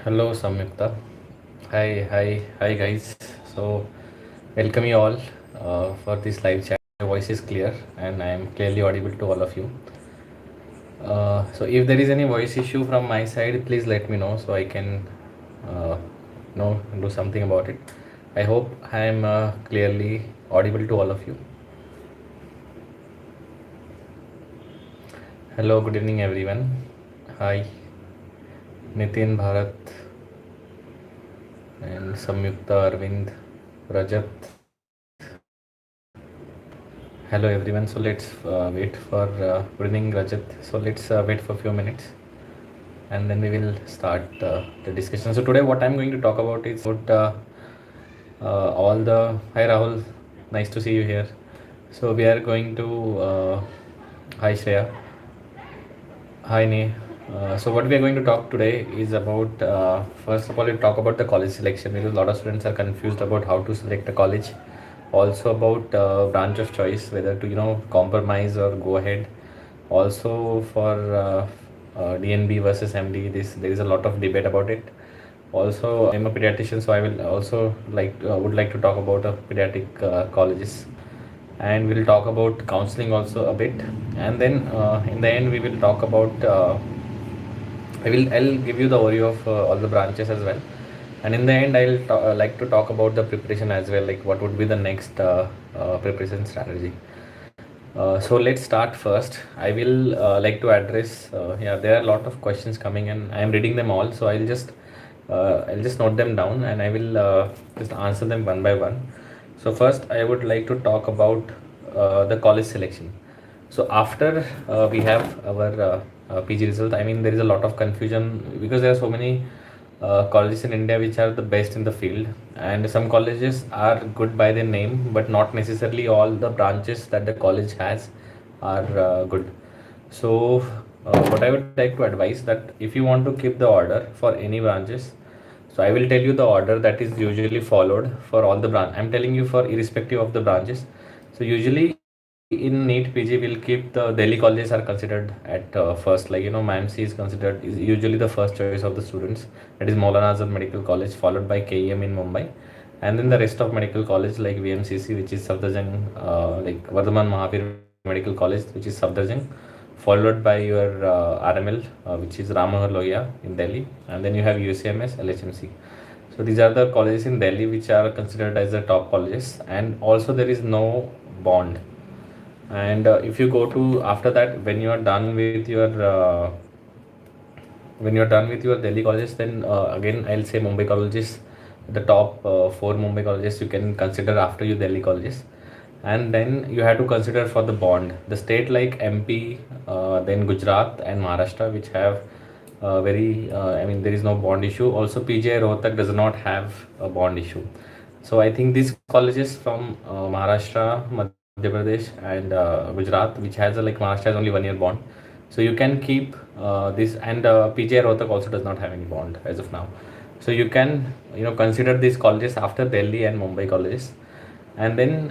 Hello, Samyukta. Hi, guys. So, welcome you all for this live chat. My voice is clear and I am clearly audible to all of you. So, if there is any voice issue from my side, please let me know so I can uh, do something about it. I hope I am clearly audible to all of you. Hello, good evening, everyone. Hi, Nitin, Bharat, and Samyukta, Arvind, Rajat. Hello everyone. So let's wait for bringing Rajat. So let's wait for a few minutes and then we will start the discussion. So today what I'm going to talk about is about all the. Hi Rahul, nice to see you here. So we are going to. Hi Shreya. Hi Ne. So what we are going to talk today is about first of all we talk about the college selection because a lot of students are confused about how to select a college, also about branch of choice whether to compromise or go ahead, also for DNB versus MD. This there is a lot of debate about it. Also I'm a pediatrician, so I will also would like to talk about pediatric colleges, and we'll talk about counseling also a bit, and then in the end we will talk about I'll give you the overview of all the branches as well, and in the end like to talk about the preparation as well, like what would be the next preparation strategy. So let's start first. I will like to address. Yeah, there are a lot of questions coming, and I am reading them all. So I'll just note them down, and I will just answer them one by one. So first, I would like to talk about the college selection. So after we have our PG result, I mean there is a lot of confusion because there are so many colleges in India which are the best in the field, and some colleges are good by their name, but not necessarily all the branches that the college has are good. So, what I would like to advise that if you want to keep the order for any branches, so I will tell you the order that is usually followed for all the branch. I'm telling you for irrespective of the branches. So usually in NEET PG we'll keep the Delhi colleges are considered at first, like MAMC is considered is usually the first choice of the students. That is Maulana Azad Medical College followed by KEM in Mumbai, and then the rest of medical college like VMCC, which is Safdarjung, like Vardhaman Mahavir Medical College, which is Safdarjung, followed by your RML, which is Ram Manohar Lohia in Delhi, and then you have UCMS, LHMC. So these are the colleges in Delhi which are considered as the top colleges, and also there is no bond. And if you go to after that, when you're done with your Delhi colleges, then again I'll say Mumbai colleges, the top four Mumbai colleges you can consider after your Delhi colleges, and then you have to consider for the bond the state like MP, then Gujarat and Maharashtra, which have very I mean there is no bond issue. Also PGI Rohtak does not have a bond issue. So I think these colleges from Maharashtra, Madhya Pradesh, and Gujarat, which has like Maharashtra has only 1 year bond, so you can keep this, and PGI Rohtak also does not have any bond as of now. So you can consider these colleges after Delhi and Mumbai colleges, and then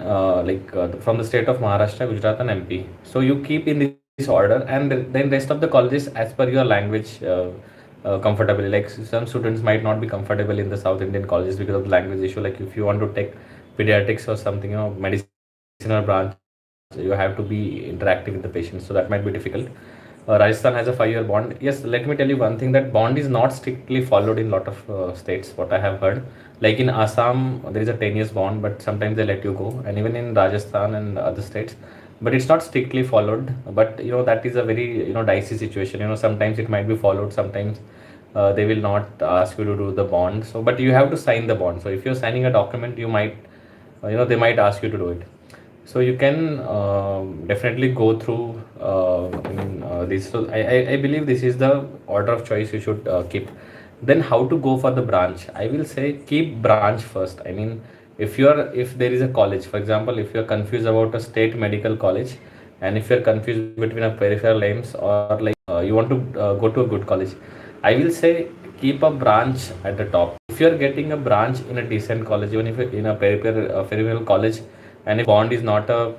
from the state of Maharashtra, Gujarat, and MP. So you keep in this order, and then rest of the colleges as per your language. Comfortably, like some students might not be comfortable in the South Indian colleges because of the language issue. Like if you want to take pediatrics or something, medicinal branch, you have to be interactive with the patient, so that might be difficult. Rajasthan has a 5 year bond. Yes, let me tell you one thing, that bond is not strictly followed in lot of states. What I have heard, like in Assam, there is a 10 years bond, but sometimes they let you go, and even in Rajasthan and other states, but it's not strictly followed. But that is a very dicey situation. Sometimes it might be followed, sometimes they will not ask you to do the bond. So, but you have to sign the bond. So if you're signing a document, you might they might ask you to do it. So you can definitely go through this. So I believe this is the order of choice you should keep. Then how to go for the branch? I will say keep branch first. I mean, if there is a college, for example, if you're confused about a state medical college, and if you're confused between a peripheral aims or like you want to go to a good college, I will say keep a branch at the top. If you're getting a branch in a decent college, even if in a peripheral college, and if bond is not a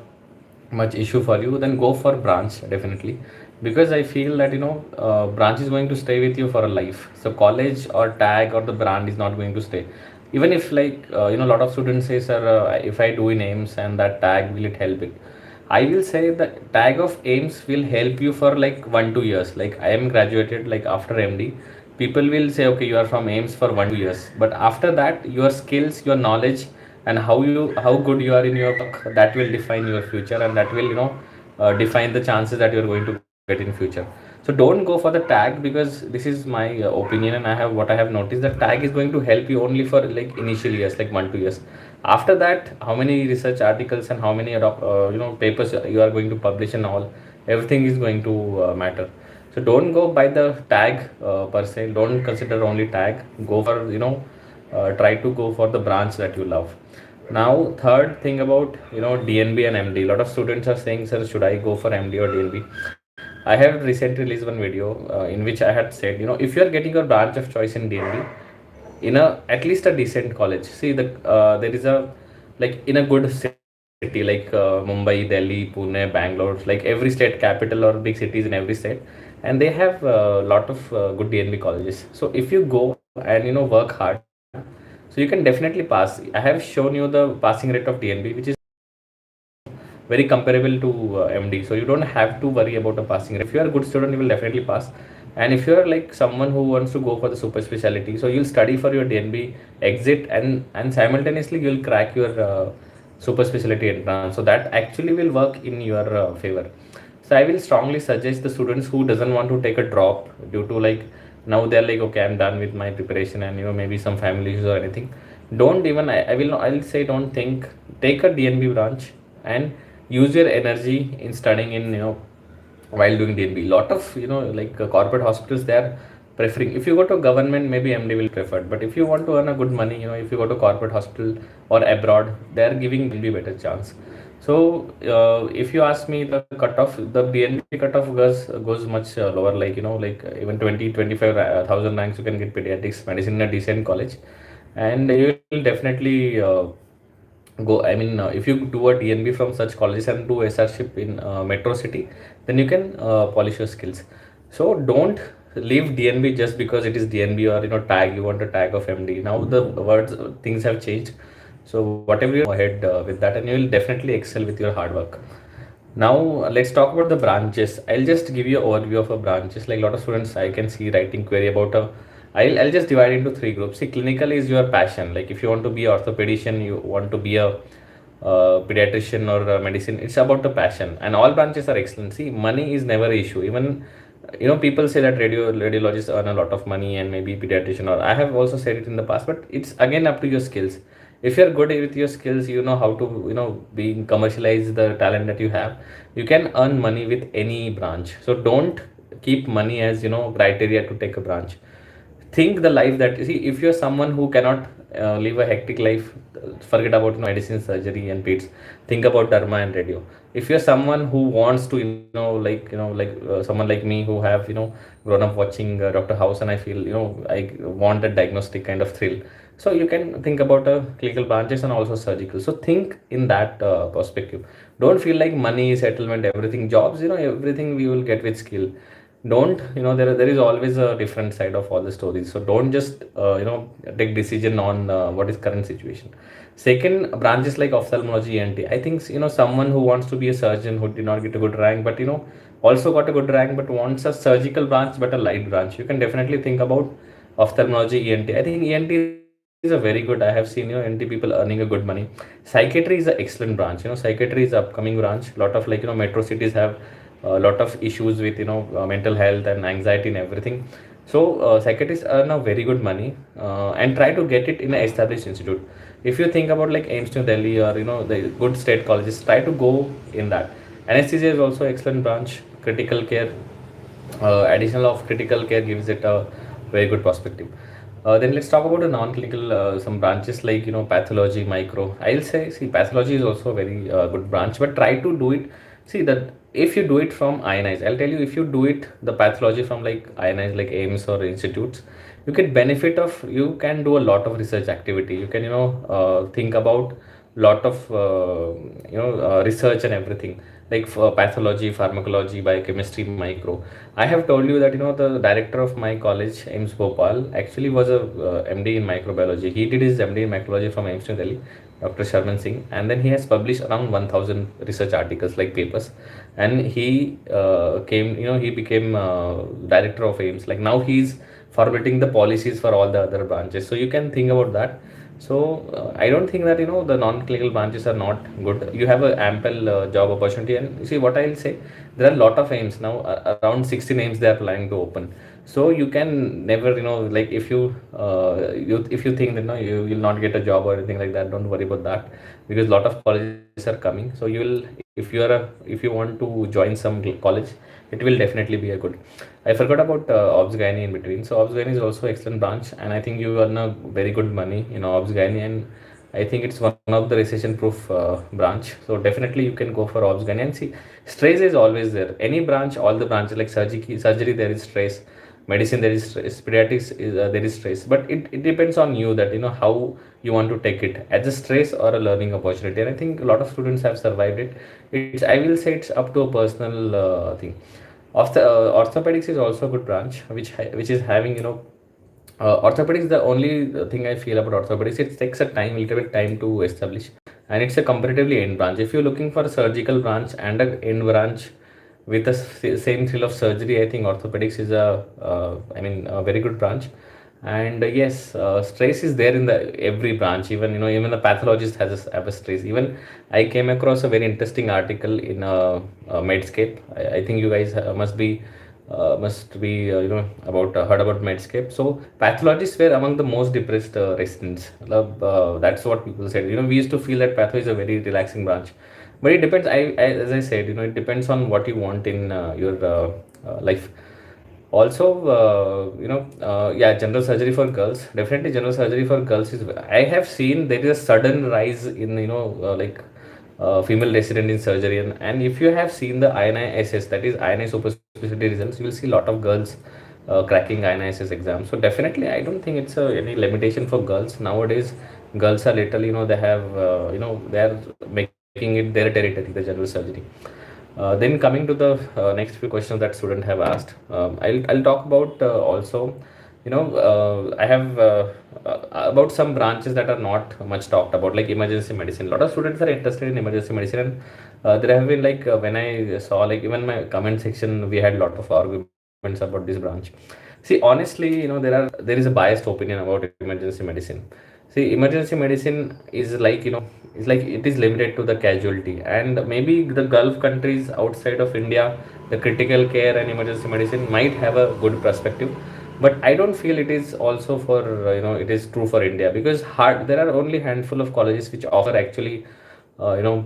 much issue for you, then go for branch definitely. because I feel that branch is going to stay with you for a life. So college or tag or the brand is not going to stay. Even if like a lot of students say, sir, if I do in AIMS and that tag, will it help it? I will say the tag of AIMS will help you for like 1 2 years. Like I am graduated like after MD, people will say, okay, you are from AIMS for 1 2 years, but after that, your skills, your knowledge, and how good you are in your work, that will define your future, and that will define the chances that you are going to get in future. So don't go for the tag, because this is my opinion, and I have noticed that tag is going to help you only for like initial years, like 1 2 years. After that, how many research articles and how many papers you are going to publish and all, everything is going to matter. So don't go by the tag per se. Don't consider only tag. Go for try to go for the branch that you love. Now, third thing about DNB and MD. A lot of students are saying, sir, should I go for MD or DNB? I have recently released one video in which I had said, if you are getting your branch of choice in DNB, in a at least a decent college. See, there is a like in a good city like Mumbai, Delhi, Pune, Bangalore, like every state capital or big cities in every state, and they have a lot of good DNB colleges. So if you go and work hard, so you can definitely pass. I have shown you the passing rate of DNB, which is very comparable to MD. So you don't have to worry about a passing rate. If you are a good student, you will definitely pass. And if you are like someone who wants to go for the super specialty, so you'll study for your DNB exit, and simultaneously you'll crack your super specialty entrance. So that actually will work in your favor. So I will strongly suggest the students who doesn't want to take a drop due to like now they're like, okay, I'm done with my preparation, and maybe some family issues or anything. Don't even I will not, I'll say, don't think. Take a DNB branch and use your energy in studying in while doing DNB. Lot of like corporate hospitals, they are preferring. If you go to government, maybe MD will prefer. But if you want to earn a good money, if you go to corporate hospital or abroad, they are giving DNB better chance. So if you ask me, the DNB cutoff goes much lower. Like like even 20 25,000 ranks, you can get pediatrics medicine in a decent college, and you will definitely go. I mean, if you do a DNB from such colleges and do SRship in metro city, then you can polish your skills. So don't leave DNB just because it is DNB, or tag, you want a tag of MD. Now the words things have changed. So whatever you ahead with that, and you will definitely excel with your hard work. Now let's talk about the branches. I'll just give you an overview of a branches. Like a lot of students I can see writing query about a. I'll just divide into three groups. See, clinical is your passion. Like if you want to be orthopedician, you want to be a pediatrician or medicine. It's about the passion, and all branches are excellent. See, money is never an issue. Even people say that radiologists earn a lot of money, and maybe pediatrician, or I have also said it in the past. But it's again up to your skills. If you're good with your skills, you know how to be commercialize the talent that you have. You can earn money with any branch. So don't keep money as criteria to take a branch. Think the life that, see, if you're someone who cannot live a hectic life, forget about medicine, surgery and peds. Think about derma and radio. If you're someone who wants to someone like me who have grown up watching Dr. House, and I feel I want a diagnostic kind of thrill. So you can think about clinical branches and also surgical. So think in that perspective. Don't feel like money, settlement, everything, jobs, everything we will get with skill. Don't there is always a different side of all the stories. So don't just take decision on what is current situation. Second, branches like ophthalmology, ENT. I think someone who wants to be a surgeon who did not get a good rank, but also got a good rank, but wants a surgical branch but a light branch, you can definitely think about ophthalmology, ENT. I think ENT is a very good. I have seen ENT people earning a good money. Psychiatry is an excellent branch. Psychiatry is an upcoming branch. A lot of metro cities have a lot of issues with mental health and anxiety and everything. So psychiatrists earn a very good money, and try to get it in an established institute. If you think about like AIMS New Delhi, or the good state colleges, try to go in that. Anesthesia is also excellent branch. Critical care, additional of critical care gives it a very good perspective. Then let's talk about the non-clinical, some branches like pathology, micro. I'll say, see, pathology is also a very good branch, but try to do it. See that if you do it from INIs, I'll tell you, if you do it the pathology from like INIs, like AIMS or institutes, you get benefit of, you can do a lot of research activity. You can think about lot of research and everything. like for pathology, pharmacology, biochemistry, micro. I have told you that the director of my college, AIMS Bhopal, actually was a MD in microbiology. He did his MD in microbiology from AIMS New Delhi, Dr. Sharman Singh, and then he has published around 1,000 research articles like papers, and he became director of AIMS. Like now he's formulating the policies for all the other branches. So you can think about that. So I don't think that the non-clinical branches are not good. You have a ample job opportunity, and you see what I'll say. There are a lot of aims now. Around 60 names they are planning to open. So you can never like if you think that you will not get a job or anything like that, don't worry about that, because a lot of colleges are coming. So you will, if you want to join some college, it will definitely be a good. I forgot about obs gynae in between. So obs gynae is also excellent branch, and I think you earn a very good money obs gynae, and I think it's one of the recession proof branch. So definitely you can go for obs gynae, and see, stress is always there. Any branch, all the branches like surgery there is stress, medicine there is stress, pediatrics there is stress, but it depends on you that how you want to take it, as a stress or a learning opportunity. And I think a lot of students have survived it. It's, I will say, it's up to a personal thing. Of the orthopedics is also a good branch, which is having orthopedics. The only thing I feel about orthopedics, it takes a time, little bit time to establish, and it's a comparatively end branch. If you're looking for a surgical branch and a end branch with the same thrill of surgery, I think orthopedics is a very good branch. And yes, stress is there in the every branch. Even even the pathologist have a stress. Even I came across a very interesting article in Medscape. I think you guys must be about heard about Medscape. So pathologists were among the most depressed residents. That's what people said. We used to feel that patho is a very relaxing branch, but it depends. As I said, it depends on what you want in your life. Also, yeah, general surgery for girls. Definitely, general surgery for girls is. I have seen there is a sudden rise in female resident in surgery, and if you have seen the INISS, that is INI super specialty results, you will see a lot of girls cracking INISS exams. So definitely, I don't think it's any limitation for girls nowadays. Girls are literally, they have, they are making it their territory, the general surgery. Then coming to the next few questions that students have asked, I'll talk about also, I have about some branches that are not much talked about, like emergency medicine. A lot of students are interested in emergency medicine, and there have been like when I saw, like, even my comment section, we had a lot of arguments about this branch. See, honestly, there is a biased opinion about emergency medicine. See, emergency medicine is like, it's like it is limited to the casualty, and maybe the Gulf countries outside of India, the critical care and emergency medicine might have a good perspective, but I don't feel it is also for it is true for India, because there are only handful of colleges which offer actually uh, you know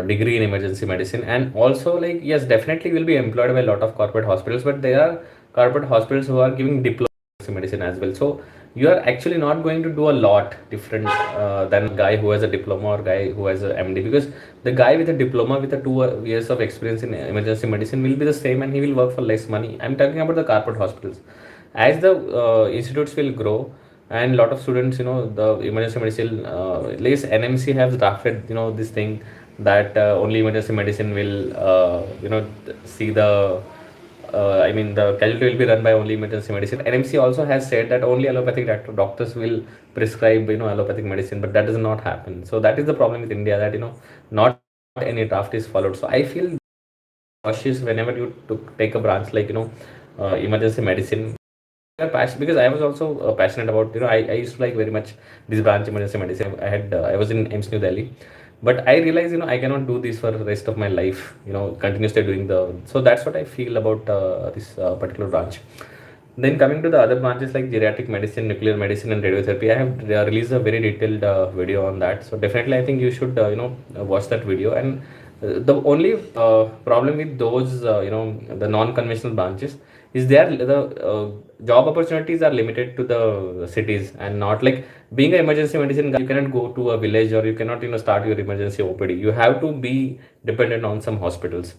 degree in emergency medicine. And also, like, yes, definitely will be employed by a lot of corporate hospitals, but there are corporate hospitals who are giving diploma in medicine as well. So you are actually not going to do a lot different than a guy who has a diploma or guy who has a MD, because the guy with a diploma with a 2 years of experience in emergency medicine will be the same, and he will work for less money. I'm talking about the corporate hospitals. As the institutes will grow, and a lot of students, the emergency medicine, at least NMC has drafted this thing, that only emergency medicine will see the I mean, the casualty will be run by only emergency medicine. NMC also has said that only allopathic doctors will prescribe allopathic medicine, but that does not happen. So that is the problem with India, that not any draft is followed. So I feel cautious whenever you take a branch like emergency medicine. Because I was also passionate about, I used to like very much this branch, emergency medicine. I was in AIMS New Delhi, but I realized I cannot do this for the rest of my life, continuously doing so that's what I feel about this particular branch. Then coming to the other branches like geriatric medicine, nuclear medicine, and radiotherapy, I have released a very detailed video on that. So definitely, I think you should watch that video. And the only problem with those the non-conventional branches is the job opportunities are limited to the cities, and not like being an emergency medicine guy. You cannot go to a village, or you cannot start your emergency OPD. You have to be dependent on some hospitals.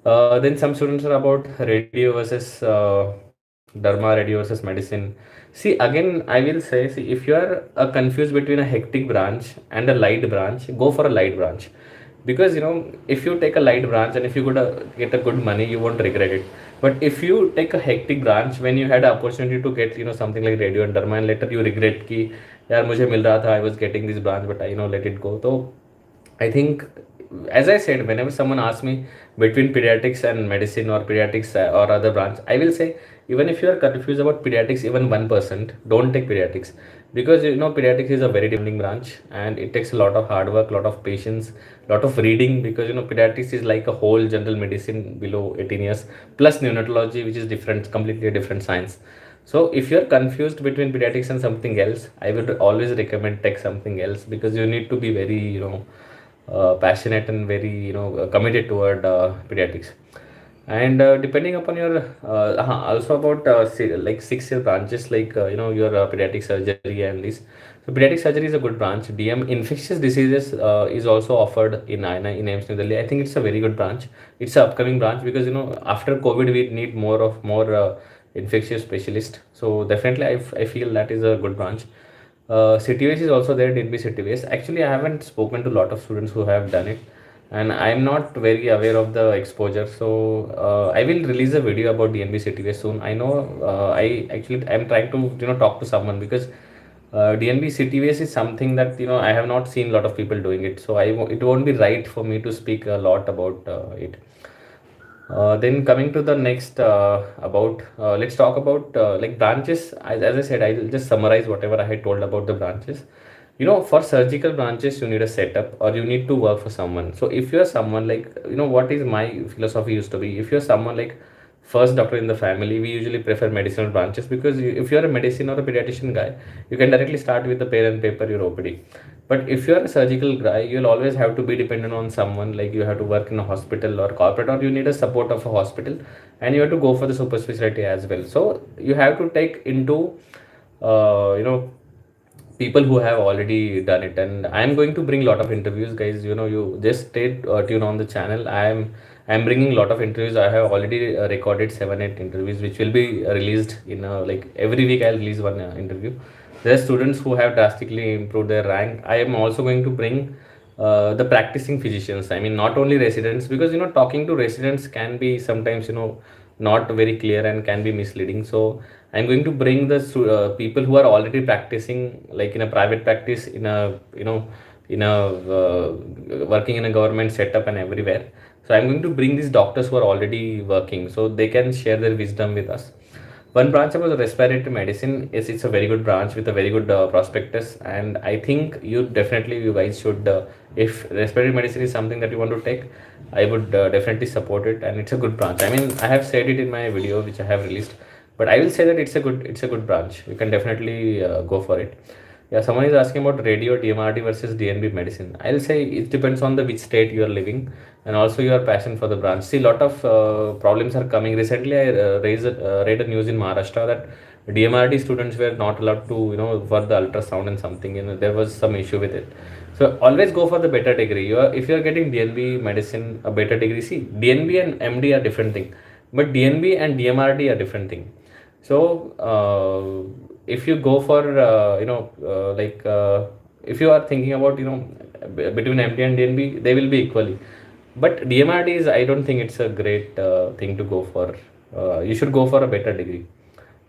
Then some students are about radio versus derma, radio versus medicine. See, again, I will say, see, if you are confused between a hectic branch and a light branch, go for a light branch. because if you take a light branch and if you could get a good money, you won't regret it. But if you take a hectic branch when you had an opportunity to get something like radio and derma, and later you regret कि यार मुझे मिल रहा था, I was getting this branch but I let it go. So I think, as I said, whenever someone asks me between pediatrics and medicine or pediatrics or other branch, I will say, even if you are confused about pediatrics, even 1%, don't take pediatrics, because pediatrics is a very demanding branch and it takes a lot of hard work, lot of patience, lot of reading, because pediatrics is like a whole general medicine below 18 years plus neonatology, which is different, completely different science. So if you're confused between pediatrics and something else, I would always recommend take something else, because you need to be very passionate and very committed toward pediatrics. And depending upon your also about like 6 year branches, like your pediatric surgery and this. So pediatric surgery is a good branch. DM infectious diseases is also offered in INI in AIMS New Delhi. I think it's a very good branch. It's an upcoming branch, because after COVID we need more infectious specialist. So definitely I feel that is a good branch. CTVS is also there, DNB CTVS. Actually, I haven't spoken to a lot of students who have done it, and I'm not very aware of the exposure. So I will release a video about DNB CTVS soon. I know I'm trying to talk to someone, because DNB CTVS is something that I have not seen a lot of people doing it. So it won't be right for me to speak a lot about it. Then coming to the next about let's talk about like branches. As I said, I'll just summarize whatever I had told about the branches. For surgical branches, you need a setup or you need to work for someone. So if you're someone like, what is my philosophy used to be, if you're someone like first doctor in the family, we usually prefer medicinal branches, because if you're a medicine or a pediatrician guy, you can directly start with the pen and paper, your OPD. But if you're a surgical guy, you'll always have to be dependent on someone, like you have to work in a hospital or corporate, or you need a support of a hospital, and you have to go for the super specialty as well. So you have to take into uh, you know people who have already done it, and I'm going to bring a lot of interviews, guys. You just stay tuned on the channel. I'm bringing a lot of interviews. I have already recorded 7 8 interviews, which will be released in like every week. I'll release one interview. There are students who have drastically improved their rank. I am also going to bring the practicing physicians. I mean, not only residents, because talking to residents can be sometimes not very clear and can be misleading. So I'm going to bring the people who are already practicing, like in a private practice, in a in a working in a government setup and everywhere. So I'm going to bring these doctors who are already working, so they can share their wisdom with us. One branch about respiratory medicine is, it's a very good branch with a very good prospectus, and I think you guys should, if respiratory medicine is something that you want to take, I would definitely support it, and it's a good branch. I mean, I have said it in my video which I have released, but I will say that it's a good branch. You can definitely go for it. Yeah, someone is asking about radio DMRT versus DNB medicine. I'll say it depends on the which state you are living, and also your passion for the branch. See, a lot of problems are coming. Recently, I read a news in Maharashtra that DMRT students were not allowed to, for the ultrasound and something. There was some issue with it. So always go for the better degree. If you are getting DNB medicine, a better degree. See, DNB and MD are different thing, but DNB and DMRT are different thing. So if you go for if you are thinking about between MD and DNB, they will be equally. But DMRT is, I don't think it's a great thing to go for. You should go for a better degree.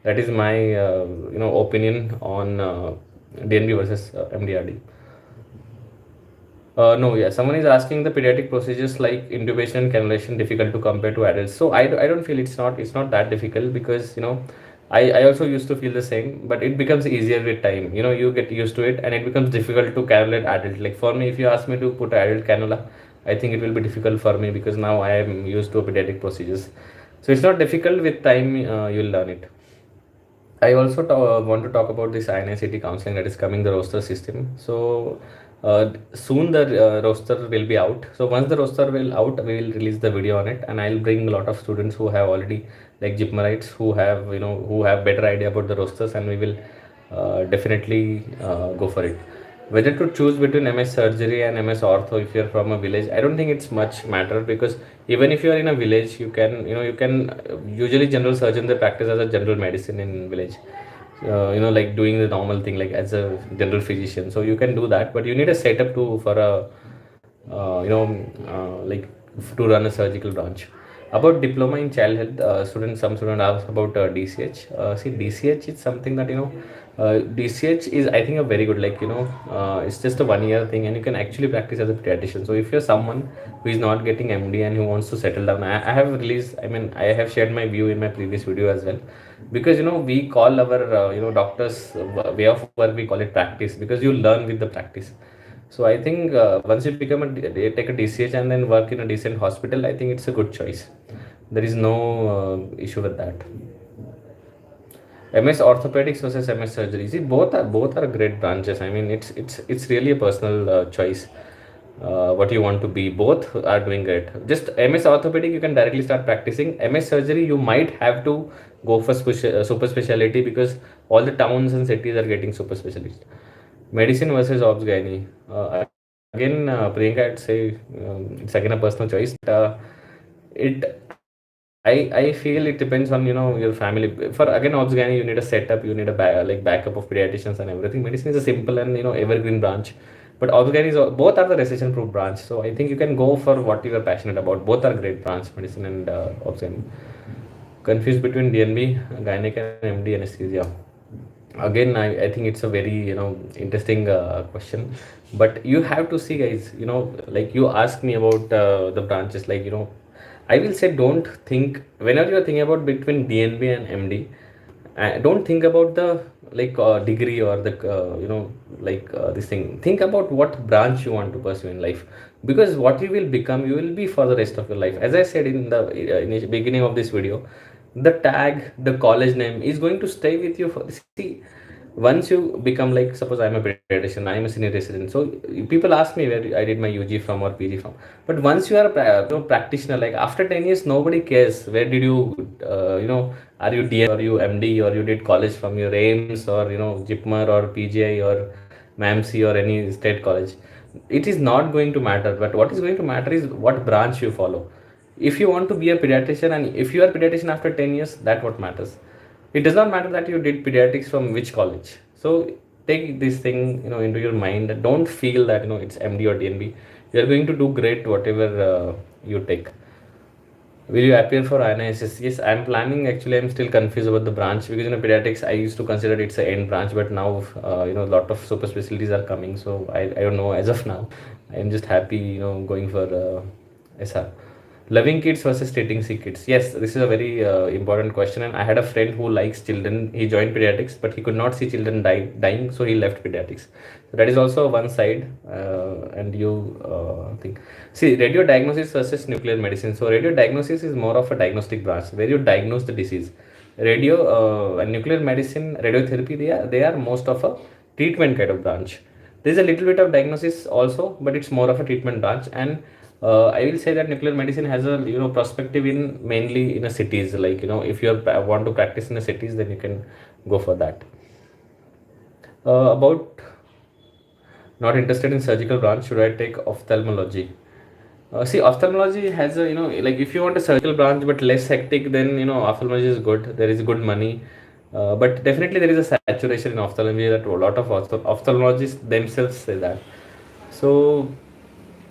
That is my opinion on DNB versus MDRD. No, yeah. Someone is asking the pediatric procedures like intubation and cannulation difficult to compare to adults. So I don't feel it's not that difficult, because I also used to feel the same, but it becomes easier with time. You get used to it, and it becomes difficult to cannulate adult. Like for me, if you ask me to put adult cannula, I think it will be difficult for me, because now I am used to pediatric procedures. So it's not difficult with time. You'll learn it. I also want to talk about this INICT counseling that is coming, the roster system. So soon the roster will be out. So once the roster will out, we will release the video on it, and I'll bring a lot of students who have already, like Gipmarites, who have better idea about the rosters, and we will definitely go for it. Whether to choose between MS surgery and MS ortho, if you're from a village, I don't think it's much matter, because even if you're in a village, you can usually general surgeon, they practice as a general medicine in village. Like doing the normal thing like as a general physician. So you can do that, but you need a setup to for a like to run a surgical branch. About diploma in child health, some student asked about DCH. See, DCH is something that DCH is, I think, a very good, it's just a 1 year thing, and you can actually practice as a pediatrician. So if you're someone who is not getting MD and who wants to settle down, I have released, I mean, I have shared my view in my previous video as well, because we call our doctors way of work, we call it practice, because you learn with the practice. So I think once you take a DCH and then work in a decent hospital, I think it's a good choice. There is no issue with that. MS orthopedics versus MS surgery. See, both are great branches. I mean, it's really a personal choice. What you want to be. Both are doing great. Just MS orthopedic, you can directly start practicing. MS surgery, you might have to go for super specialty, because all the towns and cities are getting super specialist. Medicine versus obs gynae. Again, Priyanka, I'd say it's again a personal choice. I feel it depends on your family. For again obs gynae, you need a setup, you need a backup of pediatricians and everything. Medicine is a simple and evergreen branch, but obs gynae is both are the recession proof branch. So I think you can go for what you are passionate about. Both are great branch, medicine and obs gynae. Confused between DNB, gynec and MD anesthesia. Again, I think it's a very interesting question, but you have to see, guys, like you ask me about the branches, I will say, don't think whenever you're thinking about between DNB and MD, don't think about the degree or the this thing. Think about what branch you want to pursue in life, because what you will become, you will be for the rest of your life. As I said in the beginning of this video, the tag, the college name is going to stay with you for, see, once you become, like, suppose I'm a pediatrician, I'm a senior resident, so people ask me where I did my UG from or PG from. But once you are a practitioner, like after 10 years, nobody cares where did you are you DN or you MD or you did college from your AIMS or JIPMER or PGI or MAMC or any state college. It is not going to matter, but what is going to matter is what branch you follow. If you want to be a pediatrician, and if you are a pediatrician after 10 years, that what matters. It does not matter that you did pediatrics from which college. So take this thing into your mind. Don't feel that it's MD or DNB. You are going to do great whatever you take. Will you appear for INISS? Yes, I'm planning. Actually, I'm still confused about the branch, because pediatrics, I used to consider it's an end branch, but now a lot of super specialties are coming. So I don't know as of now. I'm just happy going for SR. Loving kids versus treating sick kids. Yes, this is a very important question. And I had a friend who likes children. He joined pediatrics, but he could not see children dying, so he left pediatrics. So that is also one side. And you think, see, radio diagnosis versus nuclear medicine. So radio diagnosis is more of a diagnostic branch where you diagnose the disease. Radio and nuclear medicine, radiotherapy, they are most of a treatment kind of branch. There's a little bit of diagnosis also, but it's more of a treatment branch. And I will say that nuclear medicine has a perspective in mainly in a cities. Like if you want to practice in a cities, then you can go for that. About not interested in surgical branch, should I take ophthalmology? See, ophthalmology has a like if you want a surgical branch but less hectic, then ophthalmology is good. There is good money. But definitely there is a saturation in ophthalmology, that a lot of ophthalmologists themselves say that. So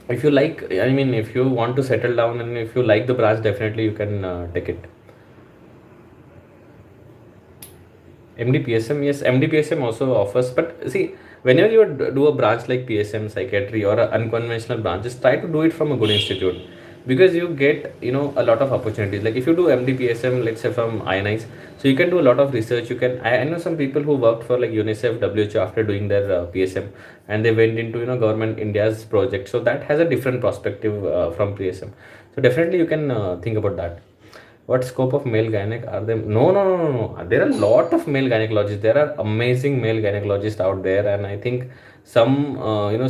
if you like, I mean, if you want to settle down and if you like the branch, definitely you can take it. MD-PSM, yes, MD-PSM also offers, but see, whenever you do a branch like PSM, psychiatry, or an unconventional branch, just try to do it from a good institute, because you get a lot of opportunities. Like if you do MD-PSM, let's say from INIs, so you can do a lot of research. You can, I know some people who worked for like UNICEF, WHO after doing their PSM, and they went into government India's project. So that has a different perspective from PSM. So definitely you can think about that. What scope of male gynec are there? No, no, no, no, no. There are a lot of male gynecologists. There are amazing male gynecologists out there, and I think there are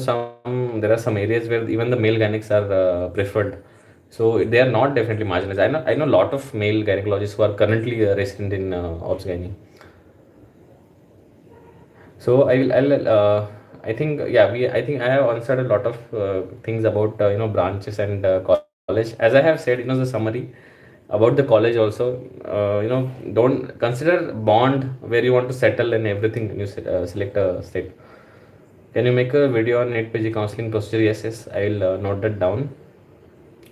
some areas where even the male gynecs are preferred. So they are not definitely marginalized. I know a lot of male gynecologists who are currently resident in obs gynae. So I think, yeah, I think I have answered a lot of things about branches and college. As I have said, the summary about the college also. Don't consider bond where you want to settle and everything when you select a state. Can you make a video on NEET PG counseling procedure? Yes, yes, I'll note that down.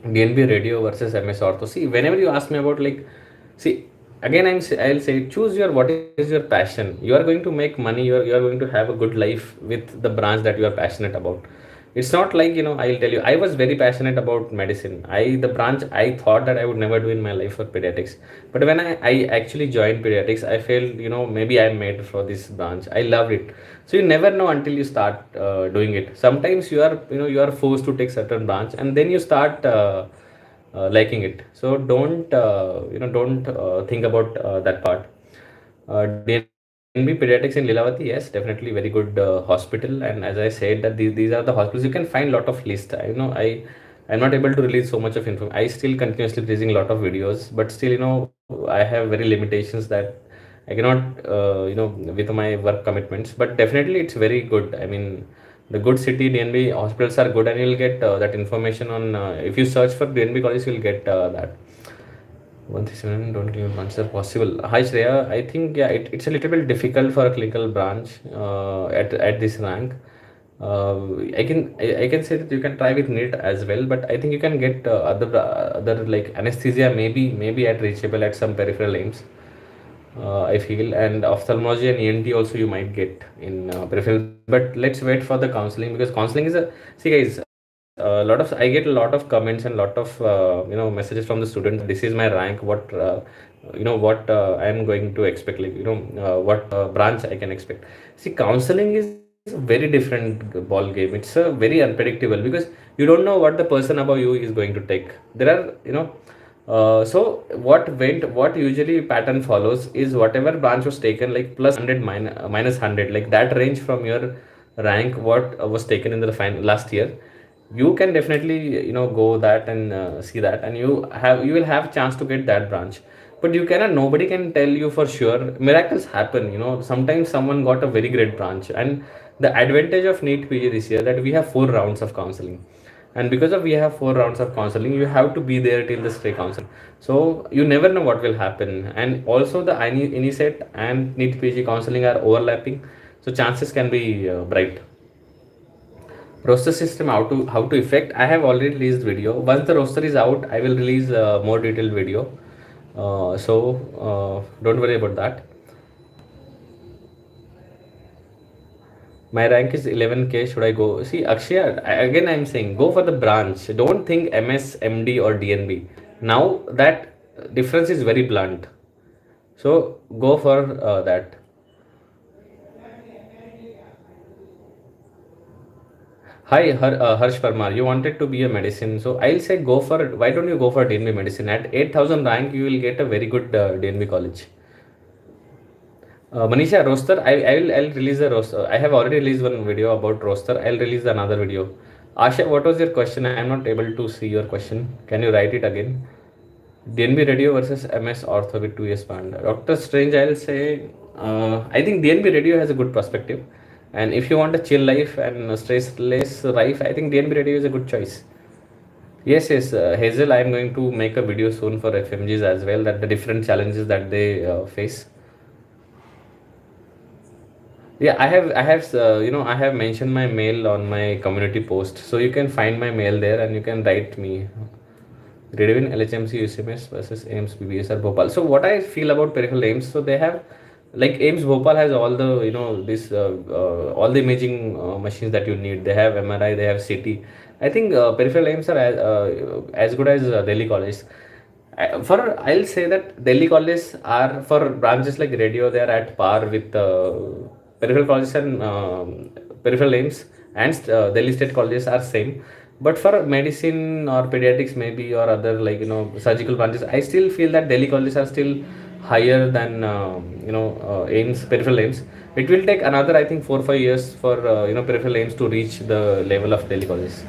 DNB radio versus MS ortho. See, whenever you ask me about like, see, again I'll say choose your what is your passion. You are going to make money. You are going to have a good life with the branch that you are passionate about. It's not like, I'll tell you, I was very passionate about medicine. The branch I thought that I would never do in my life for pediatrics. But when I actually joined pediatrics, I felt, maybe I'm made for this branch. I loved it. So you never know until you start doing it. Sometimes you are forced to take certain branch, and then you start liking it. So don't think about that part. DNB Pediatrics in Lilavati, yes, definitely very good hospital. And as I said, that these are the hospitals you can find lot of list. I'm not able to release so much of information. I still continuously releasing a lot of videos, but still, I have very limitations that I cannot, with my work commitments. But definitely, it's very good. I mean, the good city DNB hospitals are good, and you'll get that information on. If you search for DNB college, you'll get that. 137, don't give answer possible. Hi Shreya, I think yeah, it's a little bit difficult for a clinical branch at this rank. I can say that you can try with NEET as well, but I think you can get other like anesthesia maybe at reachable at some peripheral aims. I feel, and ophthalmology and ENT also you might get in peripheral. But let's wait for the counseling, because counseling is a, see guys, a lot of, I get a lot of comments and lot of messages from the students. This is my rank. What I am going to expect. Like what branch I can expect. See, counseling is a very different ball game. It's a very unpredictable, because you don't know what the person above you is going to take. There are so what usually pattern follows is whatever branch was taken, like plus 100 minus 100, like that range from your rank what was taken in the last year. You can definitely go that and see that, and you will have chance to get that branch. But you cannot, nobody can tell you for sure. Miracles happen, sometimes someone got a very great branch. And the advantage of NEET PG this year, that we have 4 rounds of counseling. And because of we have 4 rounds of counseling, you have to be there till the stay counseling. So you never know what will happen. And also the INISET and NEET PG counseling are overlapping, so chances can be bright. Roster system, how to effect, I have already released video. Once the roster is out, I will release a more detailed video. Don't worry about that. My rank is 11K. Should I go? See, Akshaya, again I'm saying go for the branch. Don't think MS, MD or DNB. Now that difference is very blunt. So go for that. Hi, Harsh Parmar. You wanted to be a medicine, so I'll say go for it. Why don't you go for DNB medicine? At 8,000 rank, you will get a very good DNB college. Manisha, roster. I'll release the roster. I have already released one video about roster. I'll release another video. Asha, what was your question? I am not able to see your question. Can you write it again? DNB radio versus MS ortho with 2 years span. Dr. Strange, I'll say, I think DNB radio has a good perspective. And if you want a chill life and a stressless life, I think DNB radio is a good choice. Yes, yes, Hazel, I am going to make a video soon for FMGs as well, that the different challenges that they face. Yeah, I have mentioned my mail on my community post, so you can find my mail there and you can write me. Grade in LHMC UCMS versus AIMS BBS or Bhopal. So what I feel about peripheral AIMS, so they have, like AIMS Bhopal has all the this all the imaging machines that you need. They have MRI, they have CT. I think peripheral AIMS are as good as Delhi colleges. I'll say that Delhi colleges are, for branches like radio, they are at par with peripheral colleges, and peripheral AIMS and Delhi state colleges are same. But for medicine or pediatrics maybe, or other like surgical branches, I still feel that Delhi colleges are still higher than AIMS, peripheral AIMS. It will take another, I think, 4 or 5 years for peripheral AIMS to reach the level of Delhi colleges.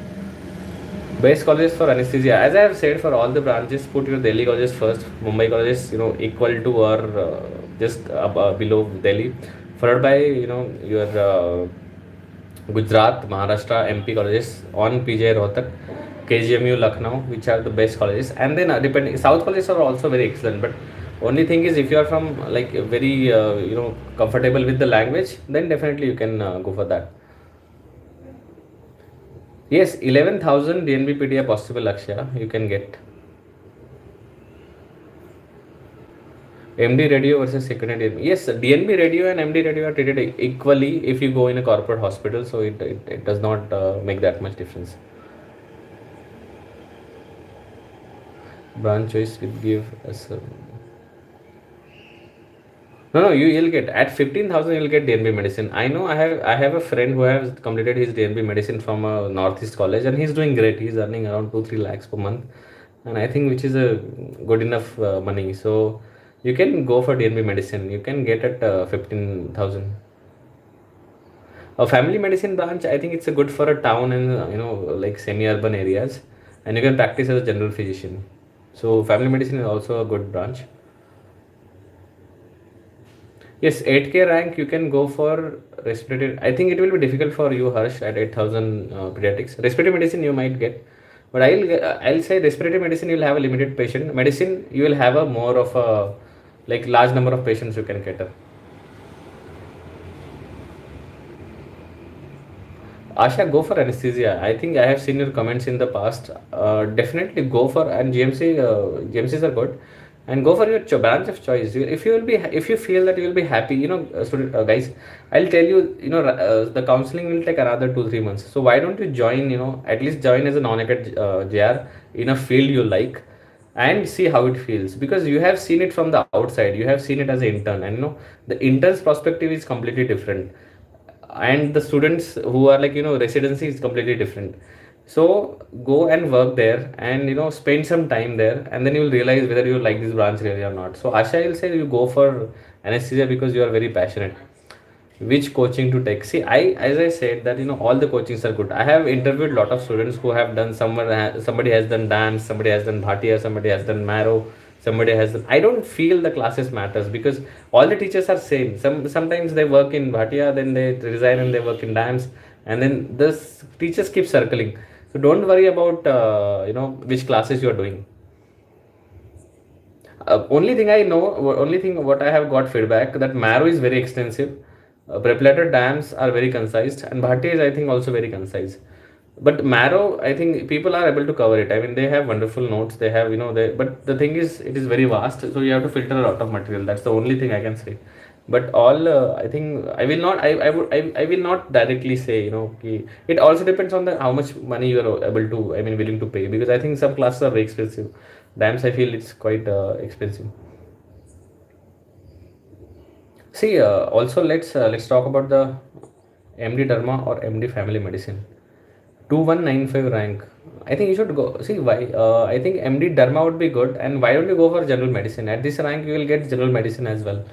Best colleges for anesthesia, as I have said, for all the branches, put your Delhi colleges first. Mumbai colleges, equal to or just below Delhi, followed by your Gujarat, Maharashtra, MP colleges, on PJ Rohtak, KGMU, Lucknow, which are the best colleges. And then depending, South colleges are also very excellent. But only thing is, if you are from very comfortable with the language, then definitely you can go for that. Yes, 11,000 DNB are possible, Akshay. You can get MD radio versus secondary. Yes, DNB radio and MD radio are treated equally if you go in a corporate hospital, so it does not make that much difference. Branch choice will give us. No, no, you'll get at 15,000. You'll get DNB medicine. I know. I have a friend who has completed his DNB medicine from a Northeast college, and he's doing great. He's earning around 2-3 lakhs per month, and I think which is a good enough money. So you can go for DNB medicine. You can get at 15,000. A family medicine branch, I think it's a good for a town and like semi-urban areas, and you can practice as a general physician. So family medicine is also a good branch. Yes, 8K rank you can go for respiratory. I think it will be difficult for you, Harsh, at 8,000 pediatrics. Respiratory medicine you might get, but I'll say respiratory medicine you'll have a limited patient. Medicine you will have a more of a like large number of patients you can cater. Asha, go for anesthesia. I think I have seen your comments in the past. Definitely go for and GMC. GMCs are good, and go for your branch of choice. If you will be, if you feel that you will be happy, student guys, I'll tell you, the counseling will take another 2-3 months. So why don't you join? At least join as a non-acad JR in a field you like, and see how it feels, because you have seen it from the outside. You have seen it as an intern, and the intern's perspective is completely different, and the students who are like residency is completely different. So go and work there, and spend some time there, and then you will realize whether you like this branch really or not. So Asha will say you go for anesthesia because you are very passionate. Which coaching to take? See, as I said that all the coachings are good. I have interviewed a lot of students who have done somebody has done dance, somebody has done bhatia, somebody has done marrow, somebody has done, I don't feel the classes matters, because all the teachers are same. Sometimes they work in bhatia, then they resign and they work in dance, and then this teachers keep circling. So don't worry about which classes you are doing. Only thing I know, only thing what I have got feedback, that marrow is very extensive. Preparator dams are very concise, and bhatti is, I think, also very concise. But marrow, I think people are able to cover it. I mean, they have wonderful notes. They have, but the thing is, it is very vast, so you have to filter a lot of material. That's the only thing I can say. But all, I think I will not. I will not directly say. It also depends on the how much money you are able to. I mean, willing to pay, because I think some classes are very expensive. Dams, I feel it's quite expensive. See, also let's talk about the MD Dharma or MD Family Medicine. 2195 rank. I think you should go. See why? I think MD Dharma would be good, and why don't you go for general medicine? At this rank, you will get general medicine as well.